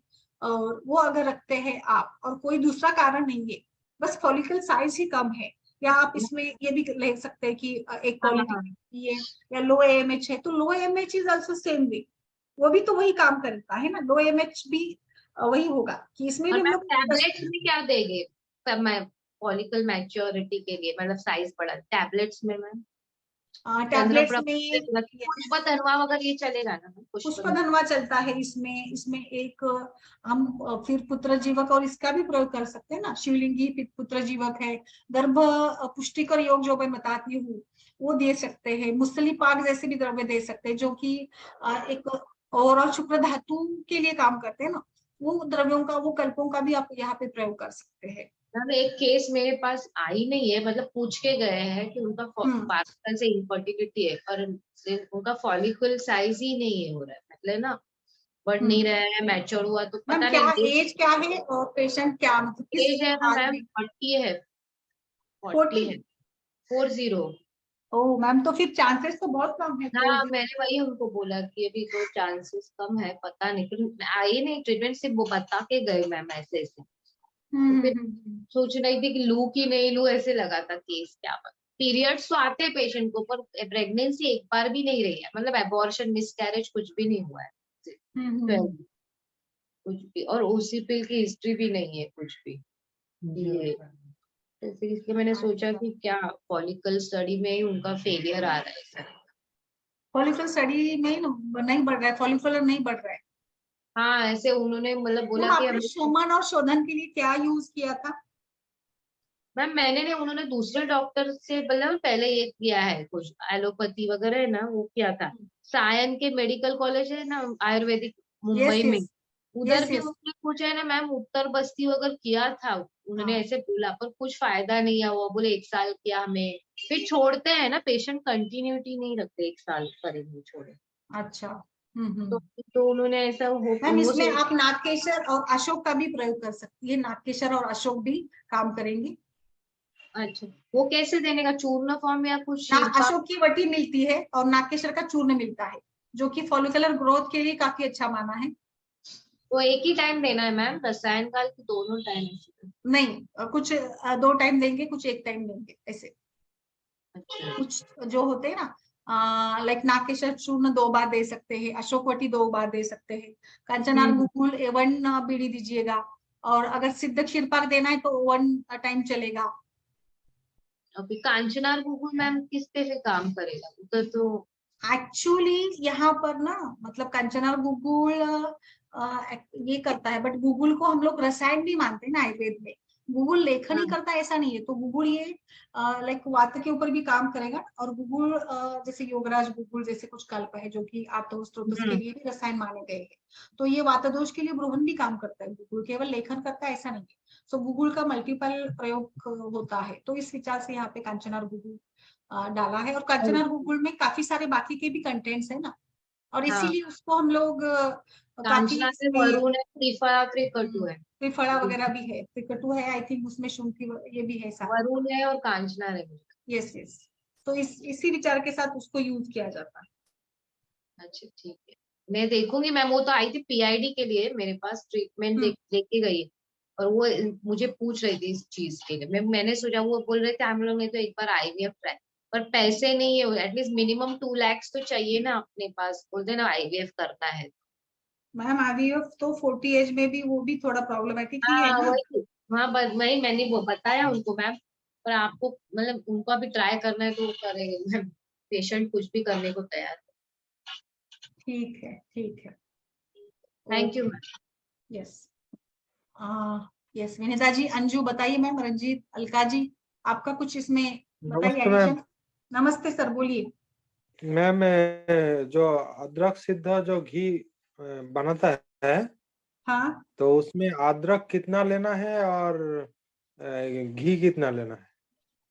और वो अगर रखते हैं आप, और कोई दूसरा कारण नहीं है, बस फॉलिकल साइज ही कम है। या आप इसमें ये भी ले सकते हैं कि एक हाँ। क्वालिटी हाँ। है या लो एएमएच है, तो low AMH is also same way, वो भी तो वही काम करता है ना, लो एएमएच भी वही होगा कि इसमें और भी हम मैम लोग टैबलेट्स में क्या देंगे तब मैं फॉलिकल मैच्योरिटी के लिए, मतलब साइज बढ़ा टैबलेट्स में मैम? टैबलेट्स में पुष्पधनवा वगैरह ये चलेगा ना मैम? पुष्पधनवा। पुष्पधनवा चलता है इसमें। इसमें एक हम फिर पुत्र जीवक और इसका भी प्रयोग कर सकते हैं ना, शिवलिंगी पुत्र जीवक है, गर्भ पुष्टिकर योग जो मैं बताती हूँ वो दे सकते हैं, मुसली पाक जैसे भी द्रव्य दे सकते हैं, जो कि एक ओवरऑल शुक्र धातु के लिए काम करते हैं ना, वो द्रव्यों का, वो कल्पों का भी आप यहाँ पे प्रयोग कर सकते हैं। मैम एक केस मेरे पास आई नहीं है, मतलब पूछ के गए हैं कि उनका हम्म 5 साल से इनफर्टिलिटी है, पर उनका फॉलिकल साइज ही नहीं है हो रहा है, मतलब ना बढ़ नहीं रहा है, मैच्योर हुआ तो मैम पता क्या नहीं। एज क्या है और पेशेंट क्या मतलब किस एज है ना आदमी? मैम 40 है। 40 40? है। 40। ओह मैम, तो फिर चांसेस तो बहुत कम है हाँ 40। मैंने वही उनको बोला कि अभी तो चांसेस कम है, पता नहीं, फिर आई नहीं ट्रीटमेंट, सिर्फ वो बता के गए मैम ऐसे ऐसे। तो फिर सोच रही थी कि लू की नहीं लू, ऐसे लगा था केस, क्या पता। पीरियड्स तो आते हैं पेशेंट को, पर प्रेगनेंसी एक बार भी नहीं रही है, मतलब एबॉर्शन मिसकैरेज कुछ भी नहीं हुआ है। 12 कुछ भी, और ओसीपीएल की हिस्ट्री भी नहीं है कुछ भी। ये तो फिर इसलिए मैंने सोचा कि क्या फॉलिकल स्टडी में ही उनका फेलियर आ रहा है सर। फॉलिकल स्टडी में नहीं बढ़ रहा है, फॉलिकुलर नहीं बढ़ रहा है। हाँ ऐसे उन्होंने मतलब तो बोला कि आपने हमें। शोमन और शोधन के लिए क्या यूज किया था? मैम मैंने ने उन्होंने दूसरे डॉक्टर से मतलब पहले ये किया है, कुछ एलोपैथी वगैरह है ना वो किया था। सायन के मेडिकल कॉलेज है ना आयुर्वेदिक, यस मुंबई में, यस उधर यस भी यस। उन्होंने कुछ है ना मैम उत्तर बस्ती वगैरह किया था। उन्होंने हाँ ऐसे बोला पर कुछ फायदा नहीं है, वो बोले 1 साल किया हमें, फिर छोड़ते हैं ना पेशेंट, कंटिन्यूटी नहीं रखते, 1 साल करेंगे छोड़े। अच्छा। तो तो उन्होंने ऐसा मैम वो इसमें सोच। आप नागकेशर और अशोक का भी प्रयोग कर सकती है, नागकेशर और अशोक भी काम करेंगे। अच्छा वो कैसे देने का, चूर्ण फॉर्म या कुछ ना शीरपा? अशोक की वटी मिलती है और नागकेशर का चूर्ण मिलता है, जो कि फॉलिकुलर ग्रोथ के लिए काफी अच्छा माना है। वो एक ही टाइम देना है मैम, रसायन काल की दोनों टाइम? नहीं कुछ 2 टाइम देंगे, कुछ 1 टाइम देंगे ऐसे। अच्छा। कुछ जो होते हैं ना लाइक नागकेशर चूर्ण 2 बार दे सकते हैं, अशोकवटी 2 बार दे सकते हैं, कांचनार हम्म। गुगुल 1 बीड़ी दीजिएगा, और अगर सिद्ध क्षीरपाक देना है तो 1 टाइम चलेगा। अभी कांचनार गुगुल मैम किस पे से काम करेगा उधर तो? एक्चुअली यहाँ पर ना, मतलब कांचनार गुगुल ये करता है, बट गुगुल को हम लोग रसायन नहीं मानते ना आयुर्वेद में। गुगुल लेखन ही हाँ। करता है ऐसा नहीं है, तो गुगुल ये लाइक वात के ऊपर भी काम करेगा, और गुगुल जैसे योगराज गुगुल जैसे कुछ कल्प है जो कि आत्मस्त्रोतस के लिए भी रसायन माने गए हैं, तो ये वात दोष के लिए ब्रोहन भी काम करता है। गुगुल केवल लेखन करता है ऐसा नहीं है, सो गुगुल का मल्टीपल प्रयोग होता है। तो इस विचार से यहाँ पे कांचनार गुगुल डाला है, और कांचनार गुगुल में काफी सारे बाकी के भी कंटेंट्स है ना, और हाँ, इसीलिए उसको हम लोग काफी कांचना से इसमें वरुण है, त्रिफला त्रिकटु है। त्रिफला वगैरह भी है, त्रिकटु है आई थिंक, उसमें शुंठी ये भी है सारा। वरुण है और कांचना है। यस यस, तो इसी विचार के साथ उसको यूज किया जाता है। अच्छा ठीक है, मैं देखूंगी मैम। वो तो आई थी पीआईडी के लिए मेरे पास, ट्रीटमेंट लेके गई है, और वो मुझे पूछ रही थी इस चीज के लिए। मैंने सोचा, वो बोल रहे थे हम लोग ने तो एक बार आईवीएफ ट्राई, पर पैसे नहीं है, एटलीस्ट मिनिमम 2 लाख तो चाहिए ना अपने पास, बोलते ना आईवीएफ करता है। मैम आईवीएफ तो 40 एज में भी वो भी थोड़ा प्रॉब्लमेटिक ही है हाँ ना। वही, हाँ बस वही मैंने वो बताया उनको मैम। पर आपको मतलब उनको भी ट्राई करना है तो करेंगे मैम, पेशेंट कुछ भी करने को तैयार है। ठीक है ठीक है, thank you okay, ma'am. Yes yes Vinita ji. Anju बताइए मैम, रंजीत, अलका जी, आपका कुछ इसमें बताइए नमस्ते मैम। एडिशन। नमस्ते सर, बोलिए। मैम जो अदरक सिद्ध जो घी बनाता है, हाँ तो उसमें अदरक कितना लेना है और घी कितना लेना है?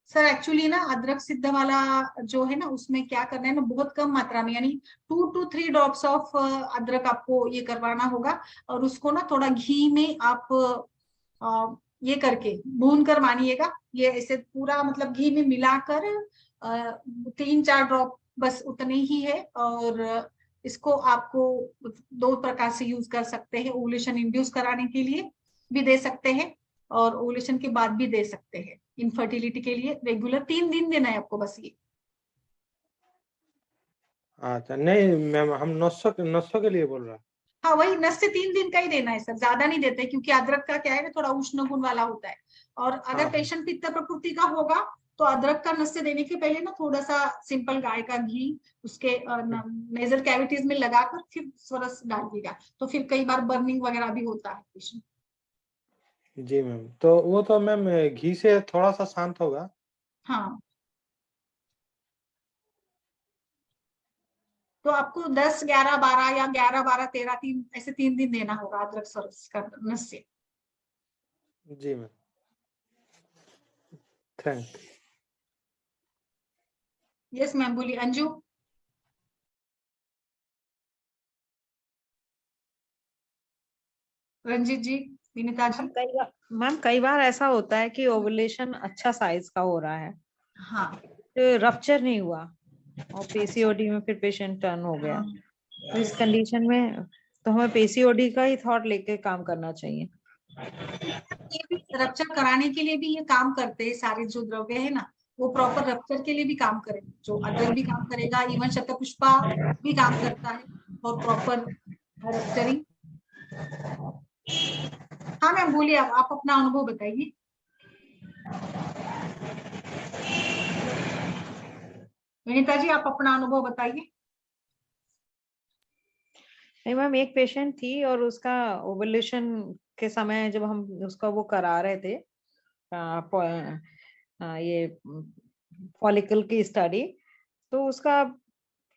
सर, एक्चुअली ना अदरक सिद्ध वाला जो है ना, उसमें क्या करना है ना, बहुत कम मात्रा में, यानी 2 to 3 ड्रॉप्स ऑफ अदरक आपको ये करवाना होगा, और उसको ना थोड़ा घी में आप ये करके भून कर मानिएगा, ये ऐसे पूरा मतलब घी में मिलाकर 3-4 ड्रॉप बस उतने ही है। और इसको आपको 2 प्रकार से यूज कर सकते हैं, ओवुलेशन इंड्यूस कराने के लिए भी दे सकते हैं, और ओवुलेशन के बाद भी दे सकते हैं। इनफर्टिलिटी के लिए रेगुलर 3 दिन देना है आपको बस ये। अच्छा नहीं मैम, हम नसों के लिए बोल रहा। हाँ वही, नस से 3 दिन का ही देना है सर, ज्यादा नहीं देते, क्योंकि अदरक का क्या है ना, थोड़ा उष्ण गुण वाला होता है। और अगर हाँ पेशेंट पित्त प्रकृति का होगा, तो अदरक का नस से देने के पहले ना थोड़ा सा सिंपल गाय का घी उसके नेजल कैविटीज में लगाकर फिर स्वरस डालिएगा, तो फिर कई बार बर्निंग वगैरह भी होता है पेशेंट। जी मैम, तो वो तो मैम घी से थोड़ा सा शांत होगा। हाँ, तो आपको 10, 11, 12 या 11, 12, 13 3 ऐसे 3 दिन देना होगा अदरक स्वरस का नस से। जी मैम, थैंक। यस मैम, बोलिए अंजू। रंजीत जी, विनीता जी। मैम कई बार ऐसा होता है कि ओवुलेशन अच्छा साइज का हो रहा है, हाँ तो रप्चर नहीं हुआ, और पीसीओडी में फिर पेशेंट टर्न हो गया। तो इस कंडीशन में तो हमें पीसीओडी का ही थॉट लेके काम करना चाहिए। ये भी रप्चर कराने के लिए भी ये काम करते हैं, सारे जो द्रव्य है ना, वो प्रॉपर रप्चर के लिए भी काम करेंगे। जो अदरक भी काम करेगा, इवन शतपुष्पा भी काम करता है और प्रॉपर रप्चरिंग। हाँ मैम बोलिए, आप अपना अनुभव बताइए। विनीता जी, आप अपना अनुभव बताइए। नहीं मैम, एक पेशेंट थी और उसका ओवुलेशन के समय जब हम उसका वो करा रहे थे ये फॉलिकल की स्टडी, तो उसका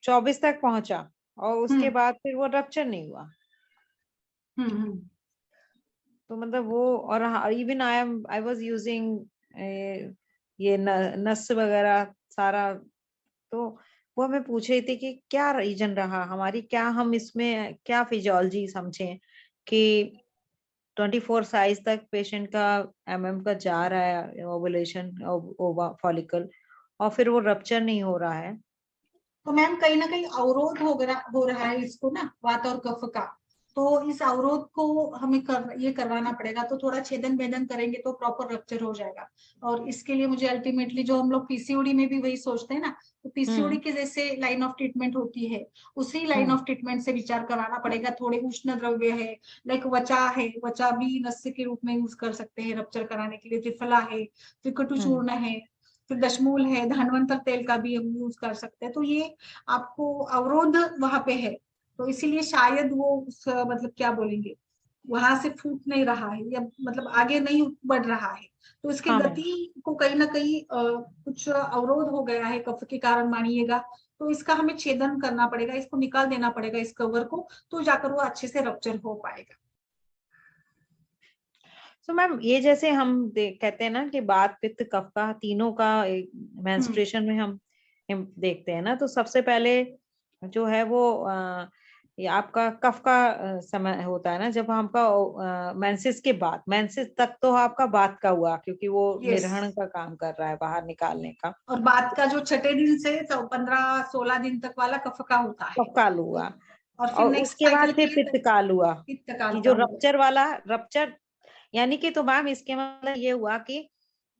24 तक पहुंचा, और उसके बाद फिर वो रप्चर नहीं हुआ। तो मतलब वो, और इवन आई वाज यूजिंग ये नस वगैरह सारा। तो वो हमें पूछ रही थी कि क्या रीजन रहा हमारी, क्या हम इसमें क्या फिजियोलॉजी समझें कि 24 साइज तक पेशेंट का का जा रहा है ओवुलेशन फॉलिकल, और फिर वो रप्चर नहीं हो रहा है। तो मैम कहीं ना कहीं अवरोध हो रहा है इसको ना, वात और कफ का। तो इस अवरोध को हमें ये करवाना पड़ेगा, तो थोड़ा छेदन भेदन करेंगे तो प्रॉपर रप्चर हो जाएगा। और इसके लिए मुझे अल्टीमेटली, जो हम लोग पीसीओडी में भी वही सोचते हैं ना, तो पीसीओडी के जैसे लाइन ऑफ ट्रीटमेंट होती है, उसी लाइन ऑफ ट्रीटमेंट से विचार कराना पड़ेगा। थोड़े उष्ण द्रव्य है, लाइक वचा है, वचा भी नस्य के रूप में यूज कर सकते हैं रप्चर कराने के लिए। त्रिफला है, त्रिकटु चूर्ण है, फिर दशमूल है, धनवंतर तेल का भी हम यूज कर सकते हैं। तो ये आपको अवरोध वहां पे है, तो इसीलिए शायद वो मतलब क्या बोलेंगे, वहां से फूट नहीं रहा है या मतलब आगे नहीं बढ़ रहा है, तो इसकी हाँ मैम। गति को कहीं ना कहीं कुछ अवरोध हो गया है कफ के कारण मानिएगा, तो इसका हमें छेदन करना पड़ेगा, इसको निकाल देना पड़ेगा इस कवर को, तो जाकर वो अच्छे से रप्चर हो पाएगा। तो मैम ये जैसे हम कहते हैं ना कि बात पित्त कफ का तीनों का मेंस्ट्रुएशन में हम देखते हैं ना, तो सबसे पहले जो है वो ये आपका कफ का समय होता है ना, जब आपका मेंसेस के बाद, मेंसेस तक तो आपका बात का हुआ क्योंकि वो Yes. निर्हरण का काम कर रहा है, बाहर निकालने का, और बाद का जो छठे दिन से 15-16 दिन तक वाला कफ का होता है, कफ काल हुआ, और फिर और नेक्स्ट उसके बाद साइकिल फिर के लिए पित्त काल हुआ पित्त काल कि का जो होगा। रप्चर वाला रप्चर, यानी कि तो मैम इसके मतलब ये हुआ कि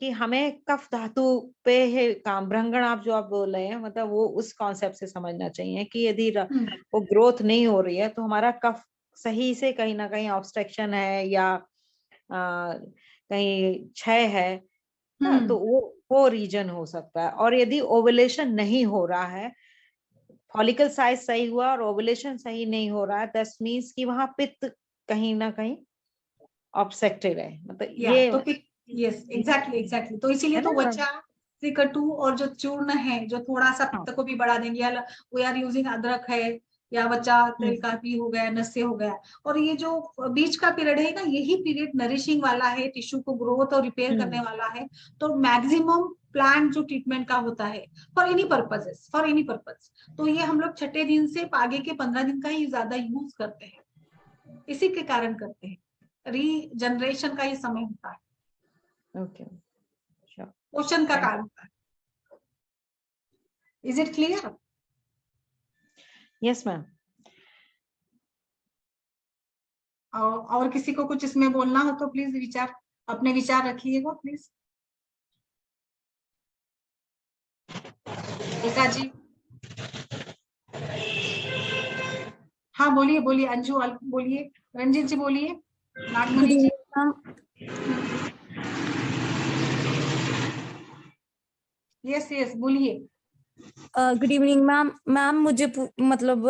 हमें कफ धातु पे है काम, भ्रंगण आप जो आप बोल रहे हैं, मतलब वो उस कॉन्सेप्ट से समझना चाहिए कि यदि वो ग्रोथ नहीं हो रही है तो हमारा कफ सही से कहीं ना कहीं ऑब्स्ट्रक्शन है या कहीं क्षय है ना, तो वो रीजन हो सकता है। और यदि ओवुलेशन नहीं हो रहा है, फॉलिकल साइज सही हुआ और ओवुलेशन सही नहीं हो रहा है, दैट मींस कि वहां पित्त कहीं ना कहीं ऑब्स्ट्रक्टेड है, मतलब ये तो यस एग्जैक्टली तो इसीलिए है तो ना। वचा त्रिकटु और जो चूर्ण है जो थोड़ा सा हाँ। पित्त को भी बढ़ा देंगे, या वी आर यूजिंग अदरक है या वचा तेल का भी हो गया, नस्य हो गया, और ये जो बीच का पीरियड है ना, यही पीरियड नरिशिंग वाला है, टिश्यू को ग्रोथ और रिपेयर करने वाला है, तो मैक्सिमम प्लान जो ट्रीटमेंट का होता है फॉर एनी पर्पज, तो ये हम लोग छठे दिन से आगे के 15 दिन का ही ज्यादा यूज करते हैं, इसी के कारण करते हैं, रीजनरेशन का ये समय होता है, ओके, पोषण का कारण होता है। Is it clear? Yes ma'am. और किसी को कुछ इसमें बोलना हो तो प्लीज अपने विचार रखिएगा प्लीज। टीका जी, हाँ बोलिए अंजू बोलिए, रंजीत जी बोलिए, नागमणि जी। यस बोलिए। Good evening ma'am. मैम मुझे मतलब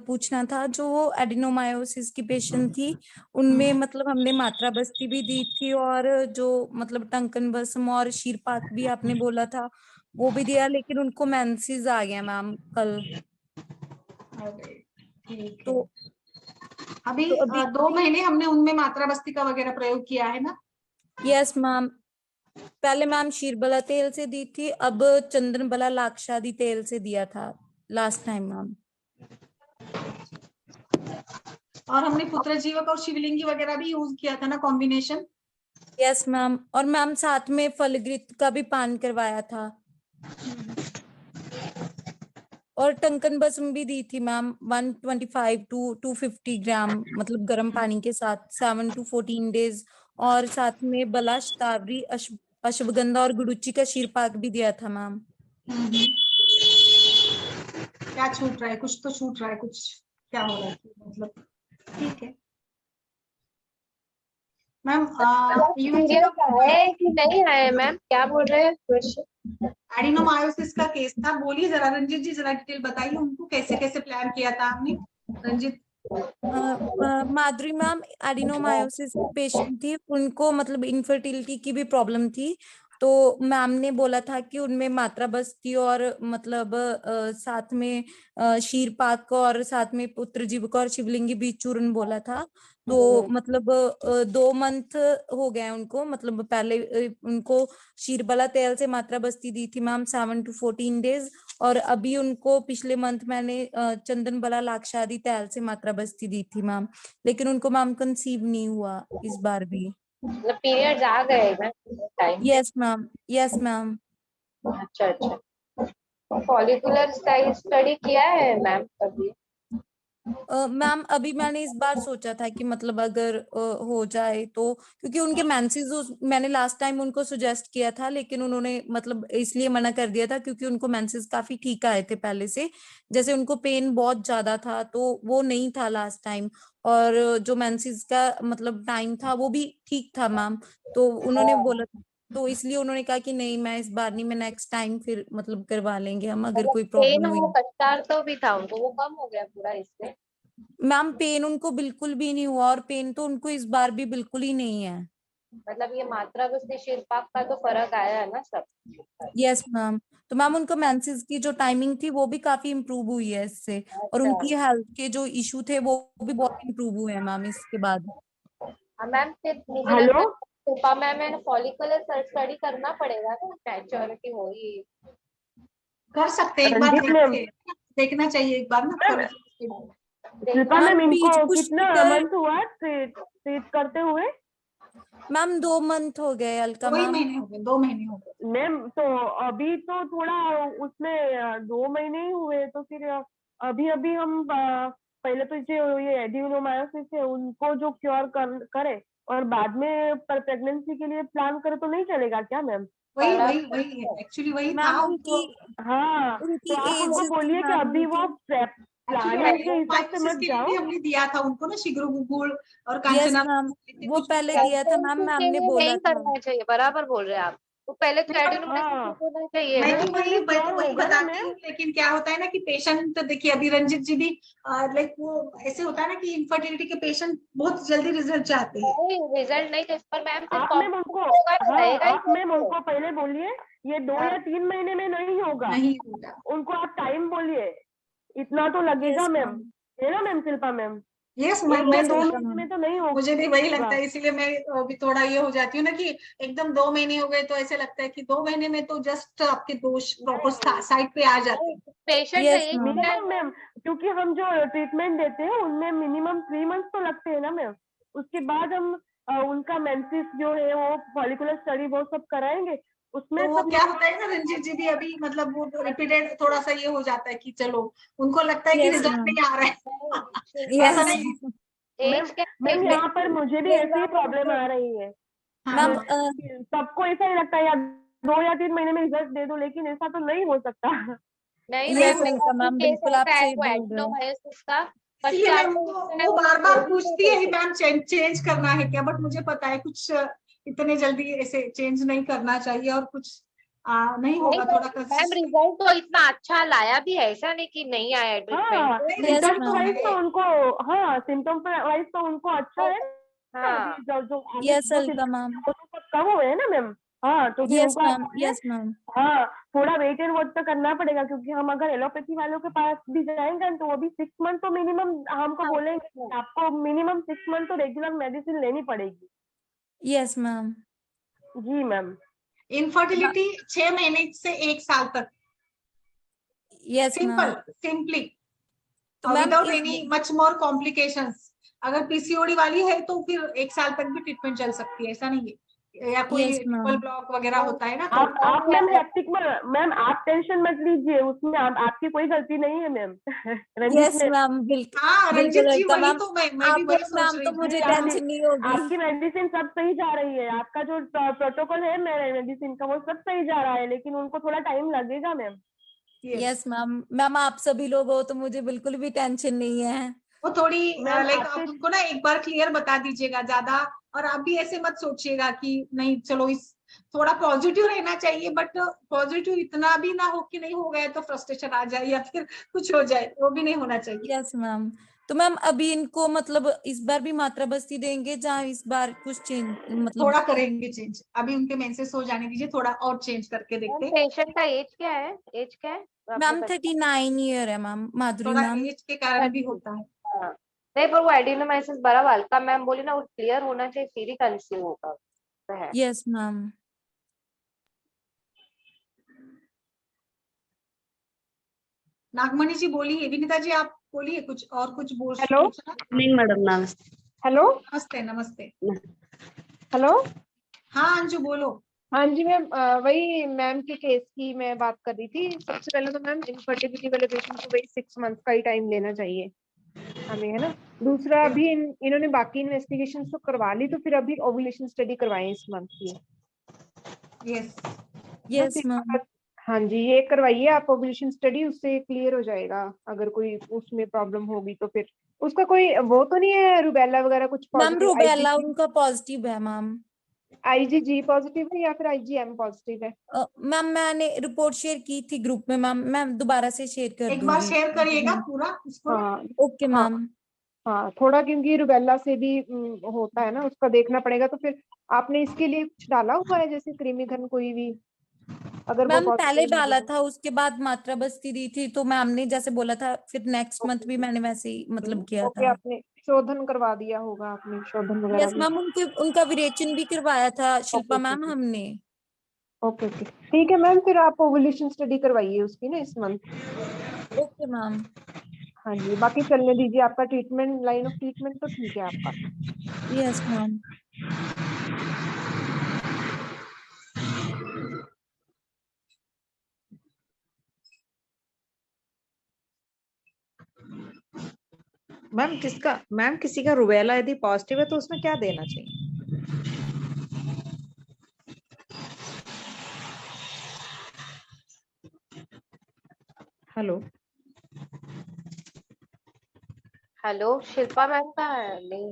पूछना था, जो वो एडिनोमायोसिस की पेशेंट थी उनमें मतलब हमने मात्रा बस्ती भी दी थी, और जो मतलब टंकन बसम और शीरपाक भी आपने बोला था वो भी दिया, लेकिन उनको मेंसेस आ गया मैम कल। तो अभी 2 महीने हमने उनमें मात्रा बस्ती का वगैरह प्रयोग किया है ना? यस मैम, पहले मैम शीरबला तेल से दी थी, अब चंदन बला लाक्षादी तेल से दिया था लास्ट टाइम मैम। और हमने पुत्र जीवक और शिवलिंगी वगैरह भी यूज किया था ना, कॉम्बिनेशन। यस मैम, और मैम साथ में फलग्रित का भी पान करवाया था, और टंकन बसम भी दी थी मैम 125 to 250 ग्राम, मतलब गर्म पानी के साथ 7 to 14 डेज, और साथ में बला शतावरी अश्वगंधा और गुड़ुची का शीरपाक भी दिया था मैम। क्या छूट रहा है? कुछ तो छूट रहा है, कुछ क्या हो रहा है मतलब? ठीक है मैम। है कि नहीं है मैम, क्या बोल रहे हैं क्वेश्चन? एडिनोमायोसिस का केस था, बोलिए जरा रंजीत जी, जरा डिटेल बताइए उनको कैसे कैसे प्लान किया था आपने, रंजीत। माधुरी मैम एडिनोमायोसिस पेशेंट थी, उनको मतलब इनफर्टिलिटी की भी प्रॉब्लम थी, तो मैम ने बोला था कि उनमें मात्रा बस्ती और मतलब साथ में शीरपाक और साथ में पुत्र जीवक और शिवलिंगी बीज चूर्ण बोला था, तो मतलब 2 मंथ हो गए उनको, मतलब पहले उनको शीरबला तेल से मात्रा बस्ती दी थी मैम 7 to 14 डेज, और अभी उनको पिछले मंथ मैंने चंदन बला लाक्षादी तेल से मात्रा बस्ती दी थी मैम, लेकिन उनको मैम कंसीव नहीं हुआ इस बार भी। मतलब पीरियड्स आ गए ma'am time? Yes ma'am, yes ma'am. अच्छा फॉलिकुलर स्टडी किया है मैम कभी? मैम अभी मैंने इस बार सोचा था कि मतलब अगर हो जाए तो, क्योंकि उनके मेंसेस मैंने लास्ट टाइम उनको सुजेस्ट किया था, लेकिन उन्होंने मतलब इसलिए मना कर दिया था क्योंकि उनको मेंसेस काफी ठीक आए थे पहले से, जैसे उनको पेन बहुत ज्यादा था तो वो नहीं था लास्ट टाइम, और जो मेंसेस का मतलब टाइम था वो भी ठीक था मैम, तो उन्होंने बोला, तो इसलिए उन्होंने कहा कि नहीं मैं इस बार नहीं, मैं नेक्स्ट टाइम फिर मतलब करवा लेंगे हम अगर कोई पेन प्रॉब्लम हुई। वो कष्टार तो भी था उनको, वो कम हो गया पूरा इससे? मैम पेन उनको बिल्कुल भी नहीं हुआ और पेन तो उनको इस बार भी बिल्कुल ही नहीं है। मतलब ये मात्रा से शीर्पाक का तो फर्क आया है ना सब। Yes ma'am. तो मैम उनका मेंसेस की जो टाइमिंग थी वो भी काफी इम्प्रूव हुई है इससे, और अच्छा उनकी हेल्थ के जो इशू थे वो भी बहुत इम्प्रूव हुए हैं मैम इसके बाद। मैम फिर मुझे हेलो लगता है शिल्पा मैम फॉलिकुलर स्टडी करना पड़ेगा ना, मैच्योरिटी हो रही। कर सकते हैं, एक बार रंजीत मैम, देखना चाहिए एक बार ना ma'am follicular Shilpa ma'am ma'am, बीच इनको पुश कितना कर मंथ हुआ ट्रीट करते हुए? मैम 2 मंथ हो गए अलका 2 ही मैम। महीने हो गए, 2 महीने हो गए। मैम तो अभी तो थोड़ा उसमें 2 महीने ही हुए, तो फिर अभी अभी हम पहले तो जो ये एडिनोमायोसिस है उनको जो क्योर करे और बाद में पर प्रेगनेंसी के लिए प्लान करे तो नहीं चलेगा क्या मैम? वही वही वही है, एक्चुअली वही था मैम उनको। हाँ, उनकी तो आप उनको एज बोलिए कि मैम अभी वो प्लानिंग के हिसाब से एडिनोमायोसिस मत के लिए जाओ। भी हमने दिया था उनको ना शिग्रुगुल और यस कांचना मैम वो कुछ पहले दिया था मैम, मैम के ने लिए बोला नहीं था। करना चाहिए, बराबर बोल रहे हैं आप। तो पहले तो एडिनोमायोसिस होना चाहिए मैं ना। तो वही क्योर होगा ना बताती मैम? हूँ, लेकिन क्या होता है ना कि पेशेंट, देखिए अभी रंजित जी भी लाइक वो ऐसे होता है ना कि इनफर्टिलिटी के पेशेंट बहुत जल्दी रिजल्ट चाहते हैं। नहीं रिजल्ट नहीं, इस पर मैम फिर आप मैम उनको, होगा ना, हाँ रहेगा ही आप मैम कैसे? उनको पहले बोलिए ये 2 हाँ। या 3 महीने में नहीं होगा, नहीं होगा। उनको आप टाइम बोलिए, इतना तो लगेगा यस मैम, मैम। है ना मैम शिल्पा मैम? यस, 1 मैं या यस 2 अलका महीने मैम। में तो नहीं होगा। मुझे भी वही लगता है, इसीलिए मैं अभी थोड़ा ये हो जाती हूँ ना कि एकदम 2 महीने हो गए तो ऐसे लगता है कि 2 महीने में तो जस्ट आपके दोष प्रॉपर साइड पे आ जाते हैं। पेशेंट का यस एज मैम। क्या है? मिनिमम मैम, क्योंकि हम जो ट्रीटमेंट देते हैं उनमें मिनिमम 3 मंथ्स तो लगते हैं ना मैम, उसके बाद हम उनका मेंसेस जो है वो फॉलिकुलर स्टडी वो सब कराएंगे, उसमें तो वो सब क्या होता है ना रंजीत जी भी अभी मतलब वो रिपीटेड थोड़ा सा ये हो जाता है कि चलो उनको लगता है कि यस रिजल्ट मैम। नहीं आ रहा है। ऐसा यस नहीं है। मैम, एज क्या मैम है? यहाँ पर मुझे भी ऐसी ही प्रॉब्लम आ रही है। मैम सबको ऐसा ही लगता है यार 2 या 3 महीने में रिजल्ट दे दो, लेकिन ऐसा तो नहीं हो सकता। नहीं यस नहीं, मेरा अलका भी मैम केस बिल्कुल आप ऐसा है, सही वो बोल रहे हो। एडिनोमायोसिस का इसलिए बच्चा मैम वो बार बार पूछती है मैम चेंज करना है क्या, बट मुझे पता है कुछ इतने जल्दी ऐसे चेंज नहीं करना चाहिए और कुछ नहीं नहीं होगा, तो थोड़ा मैम कंसिस्टेंट। रिजल्ट तो इतना अच्छा लाया भी है, ऐसा नहीं कि नहीं आया हाँ, treatment. Yes symptoms ma'am. Wise तो उनको, हाँ सिम्टम्स वाइज तो उनको अच्छा है। हाँ अभी जो आगे यस जो अलका symptoms मैम। हैं, वो तो सब कम हुए हैं ना मैम। हाँ, तो फिर यस उनको आप मैम। बोलिए, यस मैम। हाँ थोड़ा वेट एंड वॉच तो करना पड़ेगा, क्योंकि हम अगर एलोपैथी वालों के पास भी जाएंगे तो वो भी 6 मंथ तो मिनिमम हमको बोलेंगे कि आपको मिनिमम 6 मंथ तो रेगुलर मेडिसिन लेनी पड़ेगी। Yes ma'am. जी मैम। इनफर्टिलिटी 6 महीने से 1 साल तक, यस मैम। सिंपली तो मैम विदाउट इस एनी मच मोर कॉम्प्लिकेशंस। अगर पीसीओडी वाली है तो फिर 1 साल तक भी ट्रीटमेंट चल सकती है, ऐसा नहीं है, या कोई यस ट्रिपल मैम। ब्लॉक वगैरह होता है ना तो आप मैम हेक्टिक मैम आप टेंशन मत लीजिए, उसमें आपकी कोई गलती नहीं है ma'am. Ranjit yes ma'am, ma'am बिल्कुल हाँ बिल्कुल रंजीत जी अलका वही मैम। तो मैं भी आप वही हो सोच मैम रही तो थी। मुझे आपकी टेंशन नहीं होगी। आपकी मेडिसिन सब सही जा रही है, आपका जो प्रोटोकॉल है मेरे मेडिसिन का वो सब सही जा रहा है, लेकिन उनको थोड़ा टाइम लगेगा मैम। Yes ma'am. मैम आप सभी लोग हो तो मुझे बिल्कुल भी टेंशन नहीं है। वो थोड़ी मैम लाइक आपसे आप उनको ना एक बार क्लियर बता दीजिएगा ज्यादा, और आप भी ऐसे मत सोचिएगा कि नहीं चलो इस, थोड़ा पॉजिटिव रहना चाहिए, बट पॉजिटिव इतना भी ना हो कि नहीं हो गया तो फ्रस्ट्रेशन आ जाए या फिर कुछ हो जाए, वो भी नहीं होना चाहिए। Yes ma'am. तो मैम अभी इनको मतलब इस बार भी मात्रा बस्ती देंगे जहाँ इस बार कुछ चेंज मतलब। थोड़ा करेंगे चेंज, अभी उनके मेंसेस हो जाने दीजिए, थोड़ा और चेंज करके देखते हैं। पेशेंट का एज क्या है? एज क्या है आपने मैम बताया? 39 ईयर है मैम माधुरी थोड़ा मैम। एज के कारण भी होता है। हाँ। नहीं पर वो एडिनोमायोसिस बड़ा हल्का मैम बोली ना, वो क्लियर होना चाहिए फिर ही कंसीव होगा, तो है। Yes ma'am. नागमणि जी बोलिए, विनीता जी आप बोलिए कुछ और कुछ बोल हेलो पूछना। नहीं मैडम, नमस्ते। हेलो नमस्ते नमस्ते। हेलो। हाँ अंजू बोलो। हाँ जी मैम, वही मैम के केस की मैं बात कर रही थी। सबसे पहले तो मैम इनफर्टिलिटी वाले पेशेंट को वही 6 मंथ का ही टाइम लेना चाहिए हमें, है ना। दूसरा अभी इन्होंने बाकी इन्वेस्टिगेशन तो करवा ली, तो फिर अभी ओव्यूलेशन स्टडी करवाएं इस मंथ की। Yes yes ma'am. हाँ जी, ये करवाइए आप ओव्यूलेशन स्टडी, उससे क्लियर हो जाएगा। अगर कोई उसमें प्रॉब्लम होगी तो फिर उसका कोई वो तो नहीं है रुबेला वगैरह कुछ मैम पॉजिटिव? रूबेला उनका पॉजिटिव है मैम। आईजीजी पॉजिटिव है या फिर आईजीएम पॉजिटिव है? मैम मैंने रिपोर्ट शेयर की थी ग्रुप में मैम, मैं दोबारा से शेयर कर एक बार दूंगी। शेयर करिएगा पूरा इसको। हाँ ओके हाँ, मैम। हाँ थोड़ा, क्योंकि रुबेला से भी होता है ना, उसका देखना पड़ेगा। तो फिर आपने इसके लिए कुछ डाला हुआ है, जैसे कृमि घन कोई भी, अगर वो मैम पहले पॉसिबल डाला हो? था, उसके बाद मात्रा बस्ती दी थी, तो मैम ने जैसे बोला था, फिर नेक्स्ट मंथ भी मैंने वैसे ही मतलब किया ओके, था। आपने शोधन करवा दिया होगा, आपने शोधन वगैरह यस भी? मैम, उनके उनका विरेचन भी करवाया था ओके शिल्पा ओके मैम हमने। ओके ओके, ठीक है मैम, फिर आप ओवुलेशन स्टडी करवाइए उसकी ना इस मंथ। Okay ma'am. हाँ जी, बाकी चलने दीजिए, आपका ट्रीटमेंट, लाइन ऑफ ट्रीटमेंट तो ठीक है आपका। Yes ma'am. मैम किसी का रुबेला यदि पॉजिटिव है तो उसमें क्या देना चाहिए? हेलो हेलो, शिल्पा मैम का है? नहीं।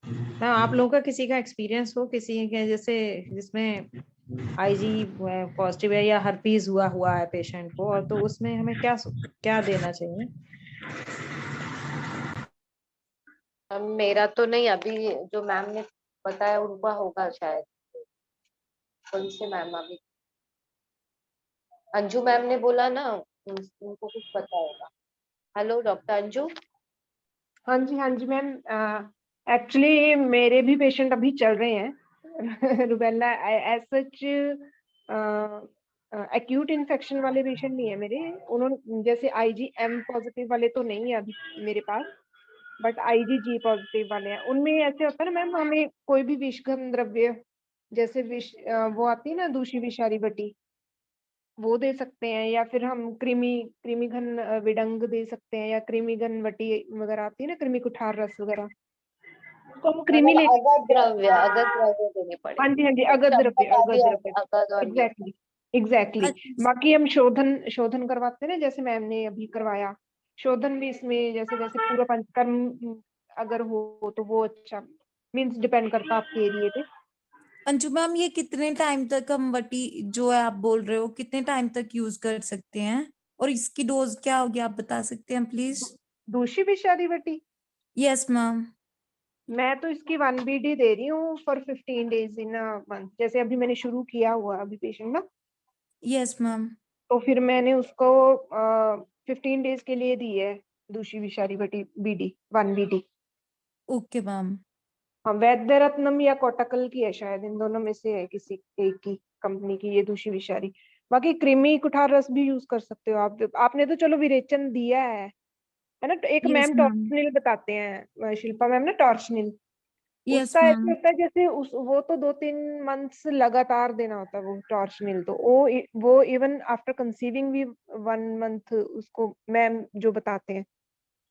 मैम, आप लोगों का किसी का एक्सपीरियंस हो, किसी के जैसे जिसमें आईजी पॉजिटिव है या हर्पीज हुआ हुआ है पेशेंट को, और तो उसमें हमें क्या क्या देना चाहिए? मेरा तो नहीं, अभी जो मैम ने बताया उनका होगा शायद। कौन से मैम? अभी अंजू मैम ने बोला ना, उनको कुछ पता होगा। Hello doctor Anju. हाँ जी मैम, एक्चुअली मेरे भी पेशेंट अभी चल रहे हैं rubella as such. Acute infection वाले पेशेंट नहीं है मेरे, उन्होंने जैसे IgM पॉजिटिव वाले तो नहीं है अभी मेरे पास, बट IgG पॉजिटिव वाले हैं। उनमें ऐसे होता है ना मैम, हमें कोई भी विषघन द्रव्य, जैसे वो आती है ना दूषी विषारी बटी, वो दे सकते हैं, या फिर हम कृमि घन विडंग दे सकते हैं, या कृमि घन वटी वगैरह आती है ना, कृमि कुठार रस वगैरह, तो हम कृमि मतलब ले सकते हैं। अगर द्रव्य देने पड़े। हाँ जी, अगध द्रव्य, अगध द्रव्य, अगद और ये। Exactly exactly. बाकी हम शोधन करवाते हैं ना, जैसे मैम ने अभी करवाया शोधन भी इसमें, जैसे जैसे पूरा पंचकर्म अगर हो तो वो अच्छा, मीन्स डिपेंड करता आपके एरिया पे। अंजू मैम, ये कितने टाइम तक हम वटी जो है आप बोल रहे हो, कितने टाइम तक यूज कर सकते हैं, और इसकी डोज क्या होगी आप बता सकते हैं प्लीज? दूषी विषारी बटी, यस मैम। मैं तो इसकी 1 BD दे रही हूँ for 15 days in a month. जैसे अभी मैंने शुरू किया हुआ अभी पेशेंट ना, यस मैम। तो फिर मैंने उसको 15 डेज के लिए दी है दूषी विषारी बटी BD 1 BD। Okay ma'am. हाँ, वैद्य रत्नम या कोटाकल की है शायद, इन दोनों में से है किसी एक की कंपनी की ये दूषी विषारी। बाकी कृमि कुठार रस भी यूज कर सकते हो आप। आपने तो चलो विरेचन दिया है ना। तो एक यस मैम मैम। टॉर्चनिल बताते हैं, शिल्पा मैम ना, टॉर्चनिल। यस उसका ऐसे मैम। होता है जैसे वो तो 2-3 मंथ्स लगातार देना होता है वो टॉर्चनिल। तो वो इवन आफ्टर कंसीविंग भी 1 मंथ उसको मैम जो बताते हैं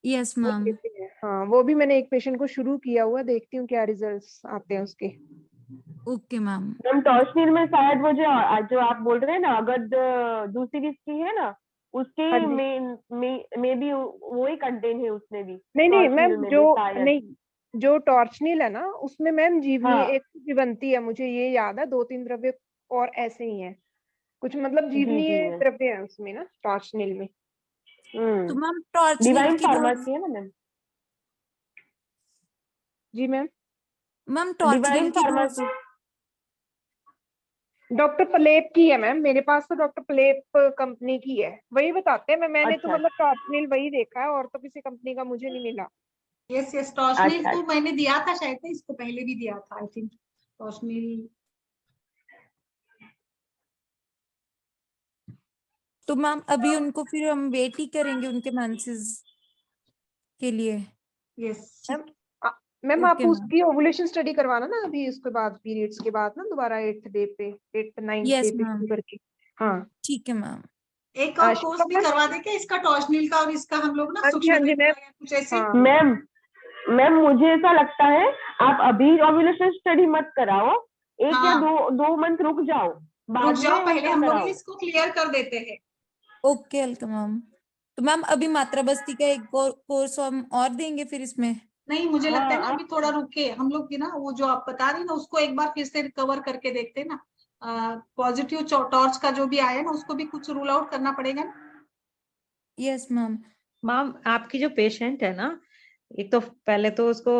यस वो मैम। देते हैं। हाँ, वो भी मैंने एक पेशेंट को शुरू किया हुआ, देखती हूँ क्या रिजल्ट्स आते हैं उसके। Okay ma'am. मैम टॉर्चनिल में शायद वो जो आप बोल रहे हैं ना, अगद दूसरी किसकी है ना, उसके हाँ जी, में भी वही कंटेन है उसमें भी, नहीं मैम, टॉर्चनिल में जो भी शायद। नहीं, जो टॉर्चनिल है ना उसमें मैम जीवनी हाँ एक जीवंती है, मुझे ये याद है, 2-3 द्रव्य और ऐसे ही हैं कुछ, मतलब जी जी जीवनीय मैम। द्रव्य है उसमें ना टॉर्चनिल में। तो मैम टॉर्चनिल डिवाइन की डोज, फार्मेसी है ना मैम? जी मैम, मैम टॉर्चनिल डिवाइन की डोज। फार्मेसी। डॉक्टर पलेप की है मैम मेरे पास, तो डॉक्टर पलेप कंपनी की है, वही बताते हैं। मैंने तो अच्छा मतलब टॉर्चनिल वही देखा है, और तो किसी कंपनी का मुझे नहीं मिला। यस यस, टॉर्चनिल अच्छा तो मैंने दिया था शायद से, इसको पहले भी दिया था आई थिंक टॉर्चनिल। तो मैम अभी उनको फिर हम वेट ही करेंगे उनके मेंसेस के लिए? यस। मैम मैम आप ओके मैम। उसकी ओवुलेशन स्टडी करवाना ना अभी, उसके बाद पीरियड्स के बाद ना, दोबारा 8th डे पे, 8th 9th डे यस पे मैम। शुरू करके। हाँ, ठीक है मैम। एक और कोर्स शिल्पा भी मैम। करवा दे क्या इसका, टॉर्चनिल का, और इसका हम लोग ना हाँ सूक्ष्म जी मैम। दर्पण या कुछ ऐसे। हाँ मैम, मैम मुझे ऐसा लगता है आप अभी ओव्यूलेशन स्टडी मत कराओ, एक या हाँ, दो मंथ रुक जाओ, रुक बाद जाओ, में पहले उसका हम लोग कराओ। इसको क्लियर कर देते हैं। Okay welcome ma'am. तो मैम अभी मात्रा बस्ती का एक कोर्स हम और देंगे फिर इसमें? नहीं, मुझे लगता है हाँ ना अभी आप, थोड़ा रुके हम लोग की ना, वो जो आप बता रही ना उसको एक बार फिर से रिकवर करके देखते हैं ना। पॉजिटिव टॉर्च का जो भी आया ना उसको भी कुछ रूल आउट करना पड़ेगा ना। Yes ma'am. मैम आपकी जो पेशेंट है ना, एक तो पहले तो उसको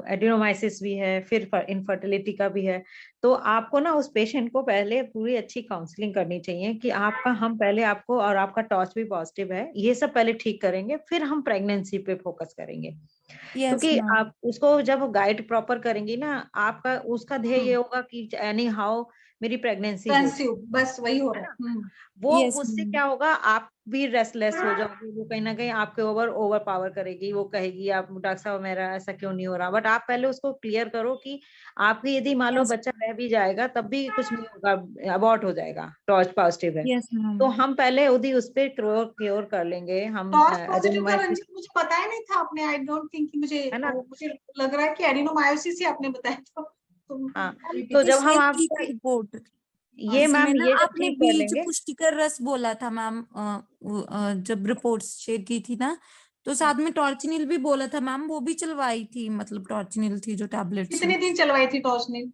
एडिनोमाइसिस भी है, फिर इनफर्टिलिटी का भी है। तो आपको ना उस पेशेंट को पहले पूरी अच्छी काउंसलिंग करनी चाहिए कि आपका, हम पहले आपको, और आपका टॉर्च भी पॉजिटिव है, ये सब पहले ठीक करेंगे, फिर हम प्रेगनेंसी पे फोकस करेंगे। यस क्योंकि मैम। आप उसको जब गाइड प्रॉपर करेंगी ना, आपका उसका ध्येय ये होगा कि एनी हाउ मेरी प्रेगनेंसी हो, कंसीव, बस वही हो है रहा ना। है। वो यस उससे मैम। क्या होगा, आप भी रेस्टलेस हो जाओगे, वो कहीं ना कहीं आपके ओवर पावर करेगी, वो कहेगी आप डॉक्टर साहब मेरा ऐसा क्यों नहीं हो रहा। बट आप पहले उसको क्लियर करो कि आपकी यदि मान लो यस बच्चा रह भी जाएगा तब भी कुछ नहीं होगा, अबॉर्ट हो जाएगा, टॉर्च पॉजिटिव है। Yes ma'am. तो हम पहले उदी उस पर क्योर कर लेंगे हम टॉर्च पॉजिटिव का एडेनोमाइसिस, रंजित मुझे पता ही नहीं था आपने, आई डोंट थिंक कि मुझे है ना। मुझे लग रहा है कि एडिनोमायोसिस ही आपने बताया था। हाँ, repeat तो कीजिए। जब हम इसमें थी आपका रिपोर्ट, ये इसमें मैम ना ये जब आपने ठीक कर बीज लेंगे, पुष्टिकर रस बोला था मैम, जब रिपोर्ट्स शेयर की थी ना, तो साथ में टॉर्चिनिल भी बोला था मैम, वो भी चलवाई थी, मतलब टॉर्चिनिल थी जो टैबलेट्स कितने दिन चलवाई थी टॉर्चनिल?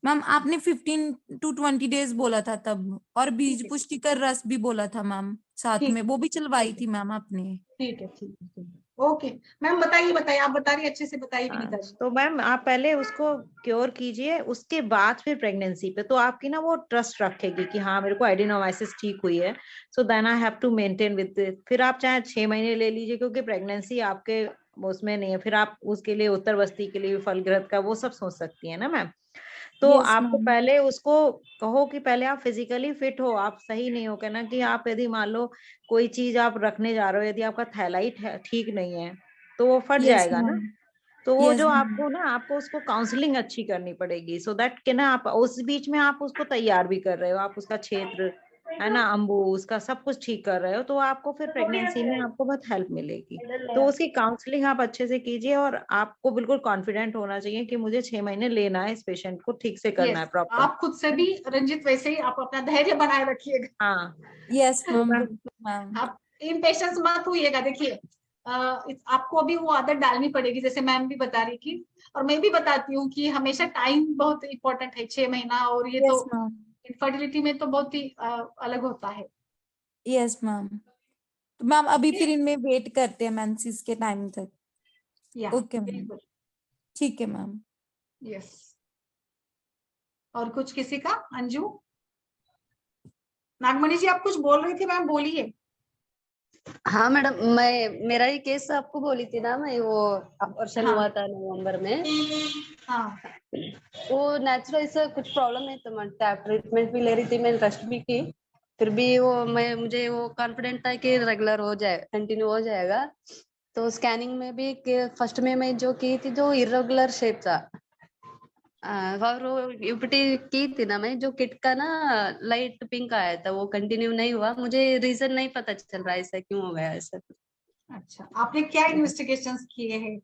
मैम। आपने 15 to 20 days बोला था तब, और बीज पुष्टिकर रस भी बोला था मैम साथ ठीक में, वो भी चलवाई ठीक थी मैम आपने। ठीक है, ठीक है, ठीक है। ओके मैम, बताइए बताइए, आप बता रही अच्छे से बताइए हाँ, विनीता जी। तो मैम आप पहले उसको क्योर कीजिए, उसके बाद फिर प्रेगनेंसी पे तो आपकी ना वो ट्रस्ट रखेगी कि हाँ मेरे को एडिनोमाइसिस ठीक हुई है, so then I have to maintain with it. फिर आप चाहे 6 महीने ले लीजिए, क्योंकि प्रेगनेंसी आपके उसमें नहीं है, फिर आप उसके लिए उत्तर बस्ती के लिए फल ग्रहण का वो सब सोच सकती है ना मैम। तो यस आपको मैम। पहले उसको कहो कि पहले आप फिजिकली फिट हो, आप सही नहीं हो, कहना कि आप यदि मान लो कोई चीज आप रखने जा रहे हो, यदि आपका थैलाइट ठीक नहीं है तो वो फट यस जाएगा ना। मैम। तो वो यस जो मैम। आपको ना, आपको उसको काउंसलिंग अच्छी करनी पड़ेगी, सो दैट के ना आप उस बीच में आप उसको तैयार भी कर रहे हो, आप उसका क्षेत्र है ना, अंबू उसका सब कुछ ठीक कर रहे हो, तो आपको फिर प्रेगनेंसी में आपको बहुत हेल्प मिलेगी। तो उसकी काउंसलिंग आप अच्छे से कीजिए, और आपको बिल्कुल कॉन्फिडेंट होना चाहिए कि मुझे 6 महीने लेना है, इस पेशेंट को ठीक से करना है यस, प्रॉपर। आप खुद से भी रंजित वैसे ही आप अपना धैर्य बनाए रखिएगा। हाँ, यस तो मैम, मैम बिल्कुल मैम। आप इम्पेशंस मत होइएगा। देखिए आपको अभी वो आदत डालनी पड़ेगी, जैसे मैम भी बता रही थी और मैं भी बताती हूँ कि हमेशा टाइम बहुत इंपॉर्टेंट है, 6 महीना, और ये तो यस मैम। इनफर्टिलिटी में तो बहुत ही अलग होता है। Yes ma'am. तो मैम अभी ठीक फिर है? इनमें वेट करते हैं मेंसेस के टाइम तक। या ओके मैम, बिल्कुल। ठीक है मैम। यस, और कुछ किसी का? अंजू, नागमणि जी आप कुछ बोल रही थी मैम, बोलिए। हाँ मैडम, मैं मेरा ही केस आपको बोली थी ना, मैं वो अबॉर्शन हाँ हुआ था नवंबर में। हाँ वो नेचुरल ऐसा कुछ प्रॉब्लम नहीं था, मैं ट्रीटमेंट भी ले रही थी, मैंने रेस्ट भी की, फिर भी वो मुझे वो कॉन्फिडेंट था कि रेगुलर हो जाए, कंटिन्यू हो जाएगा। तो स्कैनिंग में भी फर्स्ट में मैं जो की थी जो इरेगुलर शेप था, और वो यूपीटी की थी ना मैं, जो किट का ना लाइट पिंक आया था, वो कंटिन्यू नहीं हुआ, मुझे रीजन नहीं पता चल रहा है ऐसा क्यों हो गया ऐसा। अच्छा, आपने क्या इन्वेस्टिगेशंस किए हैं?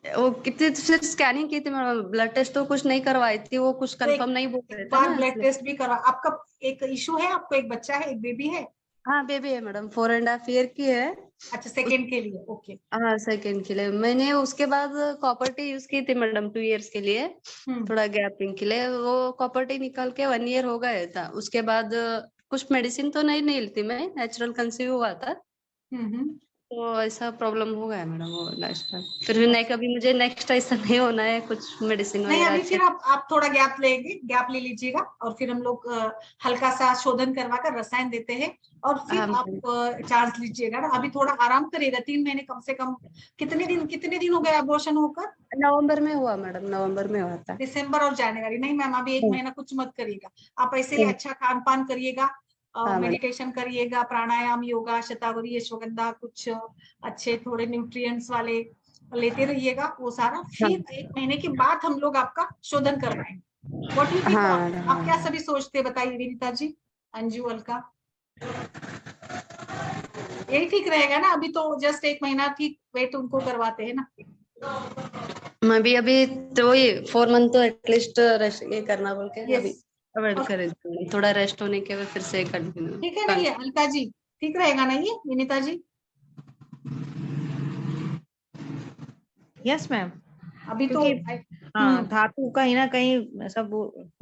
वो कितनी सिर्फ स्कैनिंग की थी मैडम, ब्लड टेस्ट तो कुछ नहीं करवाई थी, वो कुछ तो कंफर्म नहीं बोल एक रहे थे बार ना ब्लड इसलिए। टेस्ट भी करा। आपका एक इशू है, आपको एक बच्चा है, एक बेबी है? हाँ बेबी है मैडम, 4.5 year की है। अच्छा, सेकेंड के लिए, ओके। हाँ सेकेंड के लिए मैंने उसके बाद कॉपर्टी यूज की थी मैडम 2 years के लिए, थोड़ा गैपिंग के लिए। वो कॉपर्टी निकाल के 1 year हो गया था, उसके बाद कुछ मेडिसिन तो नहीं ली थी मैं, नेचुरल कंसीव हुआ था। तो ऐसा प्रॉब्लम हो गया मैडम वो लास्ट में, फिर भी नहीं, कभी मुझे नेक्स्ट ऐसा नहीं होना है, कुछ मेडिसिन नहीं, वगैरह अभी अच्छे। फिर आप थोड़ा गैप लेंगे, गैप ले लीजिएगा, और फिर हम लोग हल्का सा शोधन करवाकर रसायन देते हैं, और फिर हाँ आप चार्ज लीजिएगा ना। अभी थोड़ा आराम करिएगा, 3 महीने कम से कम। कितने दिन हो गए अबॉर्शन होकर? नवंबर में हुआ मैडम, नवंबर में हुआ था। दिसंबर और जनवरी? नहीं मैम, अभी 1 महीना कुछ मत करिएगा। आप ऐसे ही हम्म, अच्छा खान पान करिएगा, हाँ मैडम। मेडिटेशन करिएगा, प्राणायाम, योगा, शतावरी, अश्वगंधा, कुछ अच्छे थोड़े न्यूट्रिएंट्स वाले लेते रहिएगा, वो सारा। हाँ फिर 1 महीने के बाद हम लोग आपका शोधन करवाएंगे। What you think? हाँ मैडम, आप क्या हाँ। सभी सोचते हैं, बताइए विनीता जी, अंजू, अलका। यही ठीक रहेगा ना? अभी तो जस्ट 1 महीना ठीक वेट उनको करवाते हैं ना। मैं भी अभी तो ये 4 month तो एटलीस्ट रेस्ट ये करना बोल के अभी यस, अवॉइड और कर, थोड़ा रेस्ट होने के बाद फिर से कंटिन्यू। ठीक है ना ये अलका जी? ठीक रहेगा ना ये विनीता जी? यस मैम, अभी तो क्योंकि हाँ धातु कहीं ना कहीं सब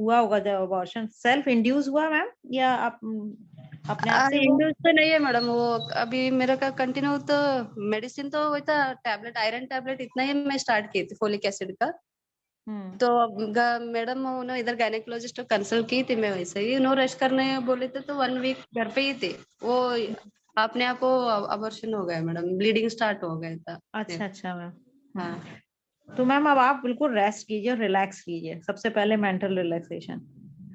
हुआ होगा जब अबॉर्शन सेल्फ इंड्यूस हुआ मैम, या आप अपने आप से वो? इंड्यूस तो नहीं है मैडम, वो अभी मेरा का कंटिन्यू तो मेडिसिन तो वही था, टैबलेट आयरन टैबलेट इतना ही मैं स्टार्ट की थी, फोलिक एसिड का। तो मैडम उन्होंने इधर गायनेकोलॉजिस्ट कंसल्ट की थी, मैं वैसे ही उन्होंने रेस्ट करने बोले थे, तो 1 वीक घर पे ही थे वो, अपने आप को अबॉर्शन हो गया मैडम, ब्लीडिंग स्टार्ट हो गया था। अच्छा मैम। हाँ तो मैम अब आप बिल्कुल रेस्ट कीजिए और रिलैक्स कीजिए, सबसे पहले मेंटल रिलैक्सेशन,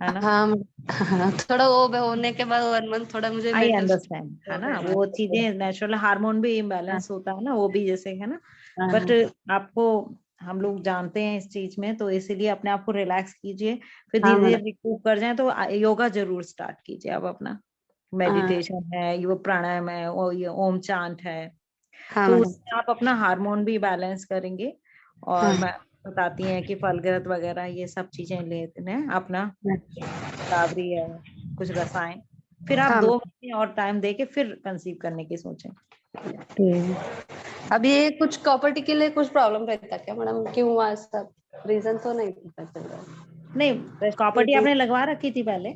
है ना? हाँ थोड़ा वो होने के बाद 1 मंथ थोड़ा मुझे आई mental अंडरस्टैंड, है ना? वो चीजें नेचुरल, हार्मोन भी इम्बैलेंस होता है ना, वो भी जैसे, है ना? बट आपको, हम लोग जानते हैं इस चीज में, तो इसीलिए अपने आप को रिलैक्स कीजिए, फिर धीरे धीरे रिकूव कर जाए। तो योगा जरूर स्टार्ट कीजिए अब अपना, मेडिटेशन है, ये प्राणायाम है, और ये ओम चांट है, तो उससे आप अपना हार्मोन भी बैलेंस करेंगे। और मैं बताती हैं कि फलगृत वगैरह ये सब चीजें लेते हैं अपना, सावरी है, कुछ रसायन, फिर आप 2 महीने और टाइम देके फिर कंसीव करने की सोचें। अभी ये कुछ प्रॉपर्टी के लिए कुछ प्रॉब्लम रहता क्या मैडम, क्यों हुआ ऐसा, रीजन तो नहीं पता चल रहा? नहीं, प्रॉपर्टी आपने लगवा रखी थी पहले?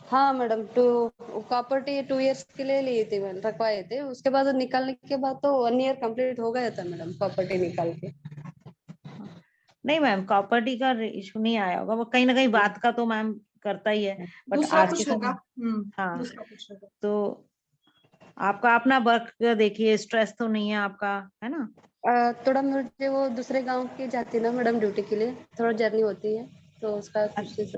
हाँ मैडम, प्रॉपर्टी 2 इयर्स के लिए ली थी मैंने, रखवाए थे, उसके बाद निकालने के बाद तो 1 ईयर कंप्लीट हो गया था मैडम, प्रॉपर्टी निकाल के। नहीं मैम, प्रॉपर्टी का इशू नहीं आया होगा, वो कहीं ना कहीं बात का तो मैम करता ही है, बट दूसरा आज के कुछ होगा। समय, हाँ, दूसरा कुछ होगा। तो आपका अपना वर्क देखिए, स्ट्रेस तो नहीं है आपका, है ना? थोड़ा मुझे वो दूसरे गांव की जाती ना मैडम ड्यूटी के लिए, थोड़ा जर्नी होती है, तो उसका कुछ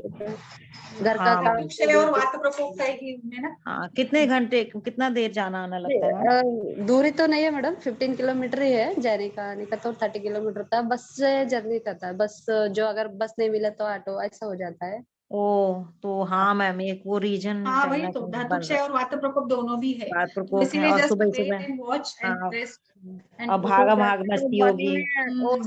घर का काम और वात प्रकोप है कि उनमें ना। हाँ, कितने घंटे, कितना देर जाना आना लगता है? दूरी तो नहीं है मैडम, 15 किलोमीटर ही है जाने का, आने का तो 30 किलोमीटर था, बस से जर्नी करता है, बस जो अगर बस नहीं मिला तो ऑटो, ऐसा हो जाता है। ओ, तो हाँ मैम, एक वो रीजन हाँ कहीं वही ना तो, कहीं धातु बन क्षय और वात प्रकोप दोनों भी है, बात तो प्रकोप है, इसीलिए और जस्ट सुबह वेट सुबह, एंड वॉच हाँ, एंड रेस्ट एंड और भागा भाग मस्ती बॉडी होगी। में वो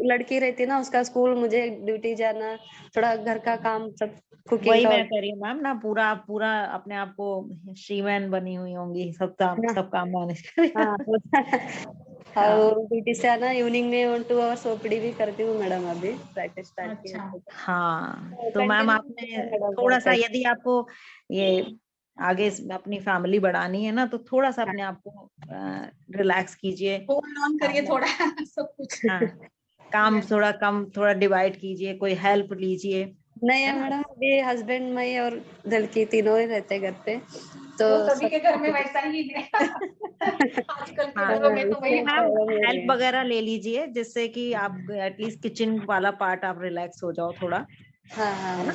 लड़की रहती ना, उसका स्कूल, मुझे ड्यूटी जाना, थोड़ा घर का काम सब, कुकिंग वही का। मैं कह रही हूँ मैम ना, पूरा पूरा अपने आप को श्रीमैन बनी हुई होंगी, सब काम मैनेज कर। और ड्यूटी से आना, इवनिंग में 1-2 आवर्स ओपीडी भी करती हूँ मैडम, अभी प्रैक्टिस स्टार्ट की है। हाँ, तो मैम कंटिन्यू आपने मैडम थोड़ा सा, यदि आपको ये आगे अपनी फैमिली बढ़ानी है ना, तो थोड़ा सा अपने आप को रिलैक्स कीजिए, होल्ड ऑन करिए थोड़ा सब कुछ। हाँ, काम थोड़ा कम, थोड़ा डिवाइड कीजिए, कोई हेल्प लीजिए। नहीं है मैडम, अभी हस्बैंड, मैं और लड़की तीनों ही रहते हैं घर पे, तो सभी के घर में वैसा ही है। आजकल के घरों में तो वही मैम हेल्प वगैरह ले लीजिए, जिससे कि आप एटलीस्ट किचन वाला पार्ट आप रिलैक्स हो जाओ थोड़ा, है ना?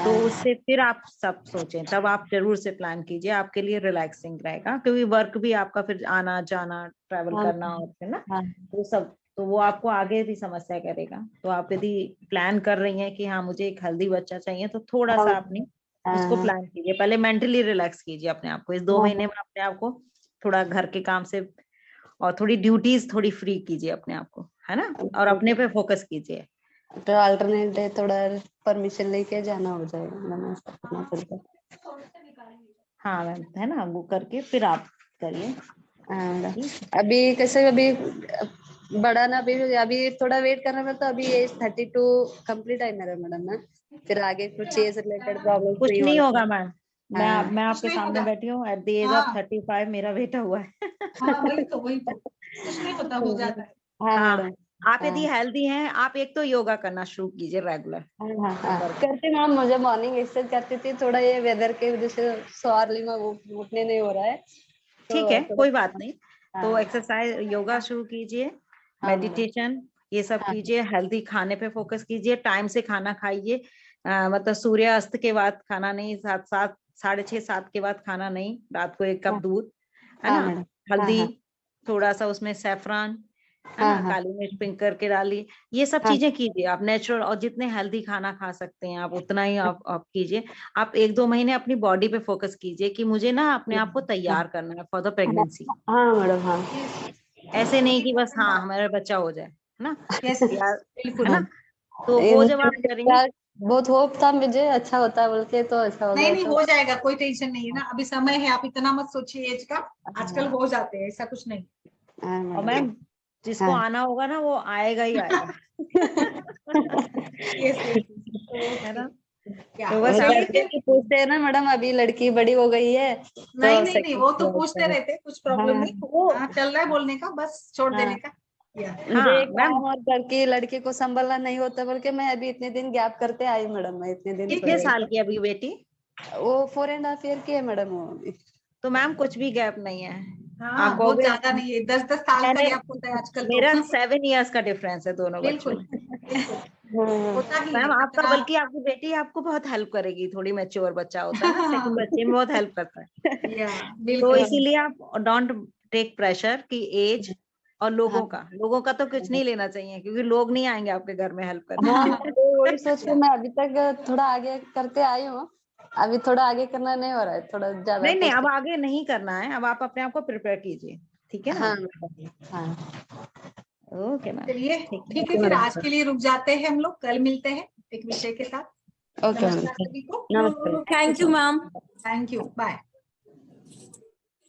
तो उससे फिर आप सब सोचें, तब आप जरूर से प्लान कीजिए, आपके लिए रिलैक्सिंग रहेगा, क्योंकि वर्क भी आपका फिर आना जाना, ट्रैवल करना, है ना, तो सब, तो वो आपको आगे भी समस्या करेगा। तो आप यदि प्लान कर रही हैं कि हाँ मुझे एक हेल्दी बच्चा चाहिए, तो थोड़ा सा अपनी उसको प्लान कीजिए, पहले मेंटली रिलैक्स कीजिए अपने आप को, इस 2 महीने में अपने आप को थोड़ा घर के काम से और थोड़ी ड्यूटीज थोड़ी फ्री कीजिए अपने आप को, है ना, और अपने पे फोकस कीजिए। तो अल्टरनेट डे थोड़ा परमिशन लेके जाना हो जाएगा। हाँ मैम, है ना, वो करके फिर आप करिए। अभी कैसे, अभी बड़ा ना, अभी थोड़ा वेट करना में, तो अभी एज 32 कंप्लीट है मेरा मैडम ना, फिर आगे कुछ एज रिलेटेड प्रॉब्लम कुछ नहीं होगा मैम, मैं आपके सामने बैठी हूँ, एट द एज ऑफ 35 मेरा बेटा हुआ है। वही तो कुछ नहीं पता, हो जाता है। हाँ, आप यदि हेल्दी हैं, आप एक तो योगा करना शुरू कीजिए रेगुलर। करती मैम, मुझे मॉर्निंग एक्सरसाइज करती थी, थोड़ा ये वेदर के वजह से सॉरली में उठने नहीं हो रहा है, ठीक है, कोई बात नहीं, तो एक्सरसाइज योगा शुरू कीजिए, मेडिटेशन ये सब कीजिए, हेल्दी खाने पे फोकस कीजिए, टाइम से खाना खाइए, मतलब सूर्यास्त के बाद खाना नहीं, 7 साढ़े 6-7 के बाद खाना नहीं, रात को 1 कप दूध, है ना, हल्दी, थोड़ा सा उसमें सैफरान, है ना, काली मिर्च पिंक करके डालिए, ये सब चीजें कीजिए आप नेचुरल, और जितने हेल्दी खाना खा सकते हैं आप उतना ही आप कीजिए। आप 1-2 महीने अपनी बॉडी पे फोकस कीजिए कि मुझे ना अपने आप को तैयार करना है फॉर द प्रेगनेंसी। हाँ मैडम, हाँ, ऐसे नहीं कि बस हाँ हमारा बच्चा हो जाए, है ना, बिल्कुल, है ना, तो वो जब आप करेंगे, बहुत होप था मुझे अच्छा होता बोल के, तो अच्छा हो गया। नहीं हो जाएगा, कोई टेंशन नहीं है ना, अभी समय है, आप इतना मत सोचिए एज का, आजकल हो जाते हैं, ऐसा कुछ नहीं। और मैम जिसको आना होगा ना वो आएगा ही आएगा। है ना, क्या तो बस वो आप लड़के भी पूछते हैं ना मैडम, अभी लड़की बड़ी हो गई है नहीं तो नहीं नहीं, वो तो second पूछते floor रहते, कुछ प्रॉब्लम हाँ नहीं, वो वो चल रहा है बोलने का, बस छोड़ हाँ देने का। या मुझे हाँ मैम काम और घर की लड़के को संभालना नहीं होता, बल्कि मैं अभी इतने दिन गैप करते आई मैडम, मैं इतने दिन कितने साल की है अभी बेटी? वो 4.5 year की है मैडम वो अभी। तो मैम कुछ भी गैप नहीं है। हाँ, आप बहुत कहोगे ज्यादा नहीं है, 10-10 साल का मैंने गैप होता है आजकल तो। मेरा 7 years का डिफरेंस है दोनों बच्चों बिल्कुल में। बिल्कुल, होता ही मैम है आपका, इतना। बल्कि आपकी बेटी आपको बहुत हेल्प करेगी, थोड़ी मैच्योर बच्चा होता है ना, सेकंड बच्चे में बहुत हेल्प करता है। या तो बिल्कुल। इसीलिए आप डोंट टेक प्रेशर की एज और लोगों का तो कुछ नहीं लेना चाहिए, क्योंकि लोग नहीं आएंगे आपके घर में हेल्प करने। हाँ वही सोच के मैं अभी तक थोड़ा आगे करते आई हूँ, अभी थोड़ा आगे करना नहीं हो रहा है, थोड़ा ज्यादा नहीं नहीं, अब कुछ। आगे नहीं करना है, अब आप अपने आप को प्रिपेयर कीजिए, ठीक है ना? हाँ हाँ ओके मैम, चलिए ठीक ठीक है, फिर आज के लिए रुक जाते हैं हम लोग, कल मिलते हैं एक विषय के साथ। ओके मैम, नमस्कार सभी को। नमस्ते। Thank you ma'am. Thank you, bye.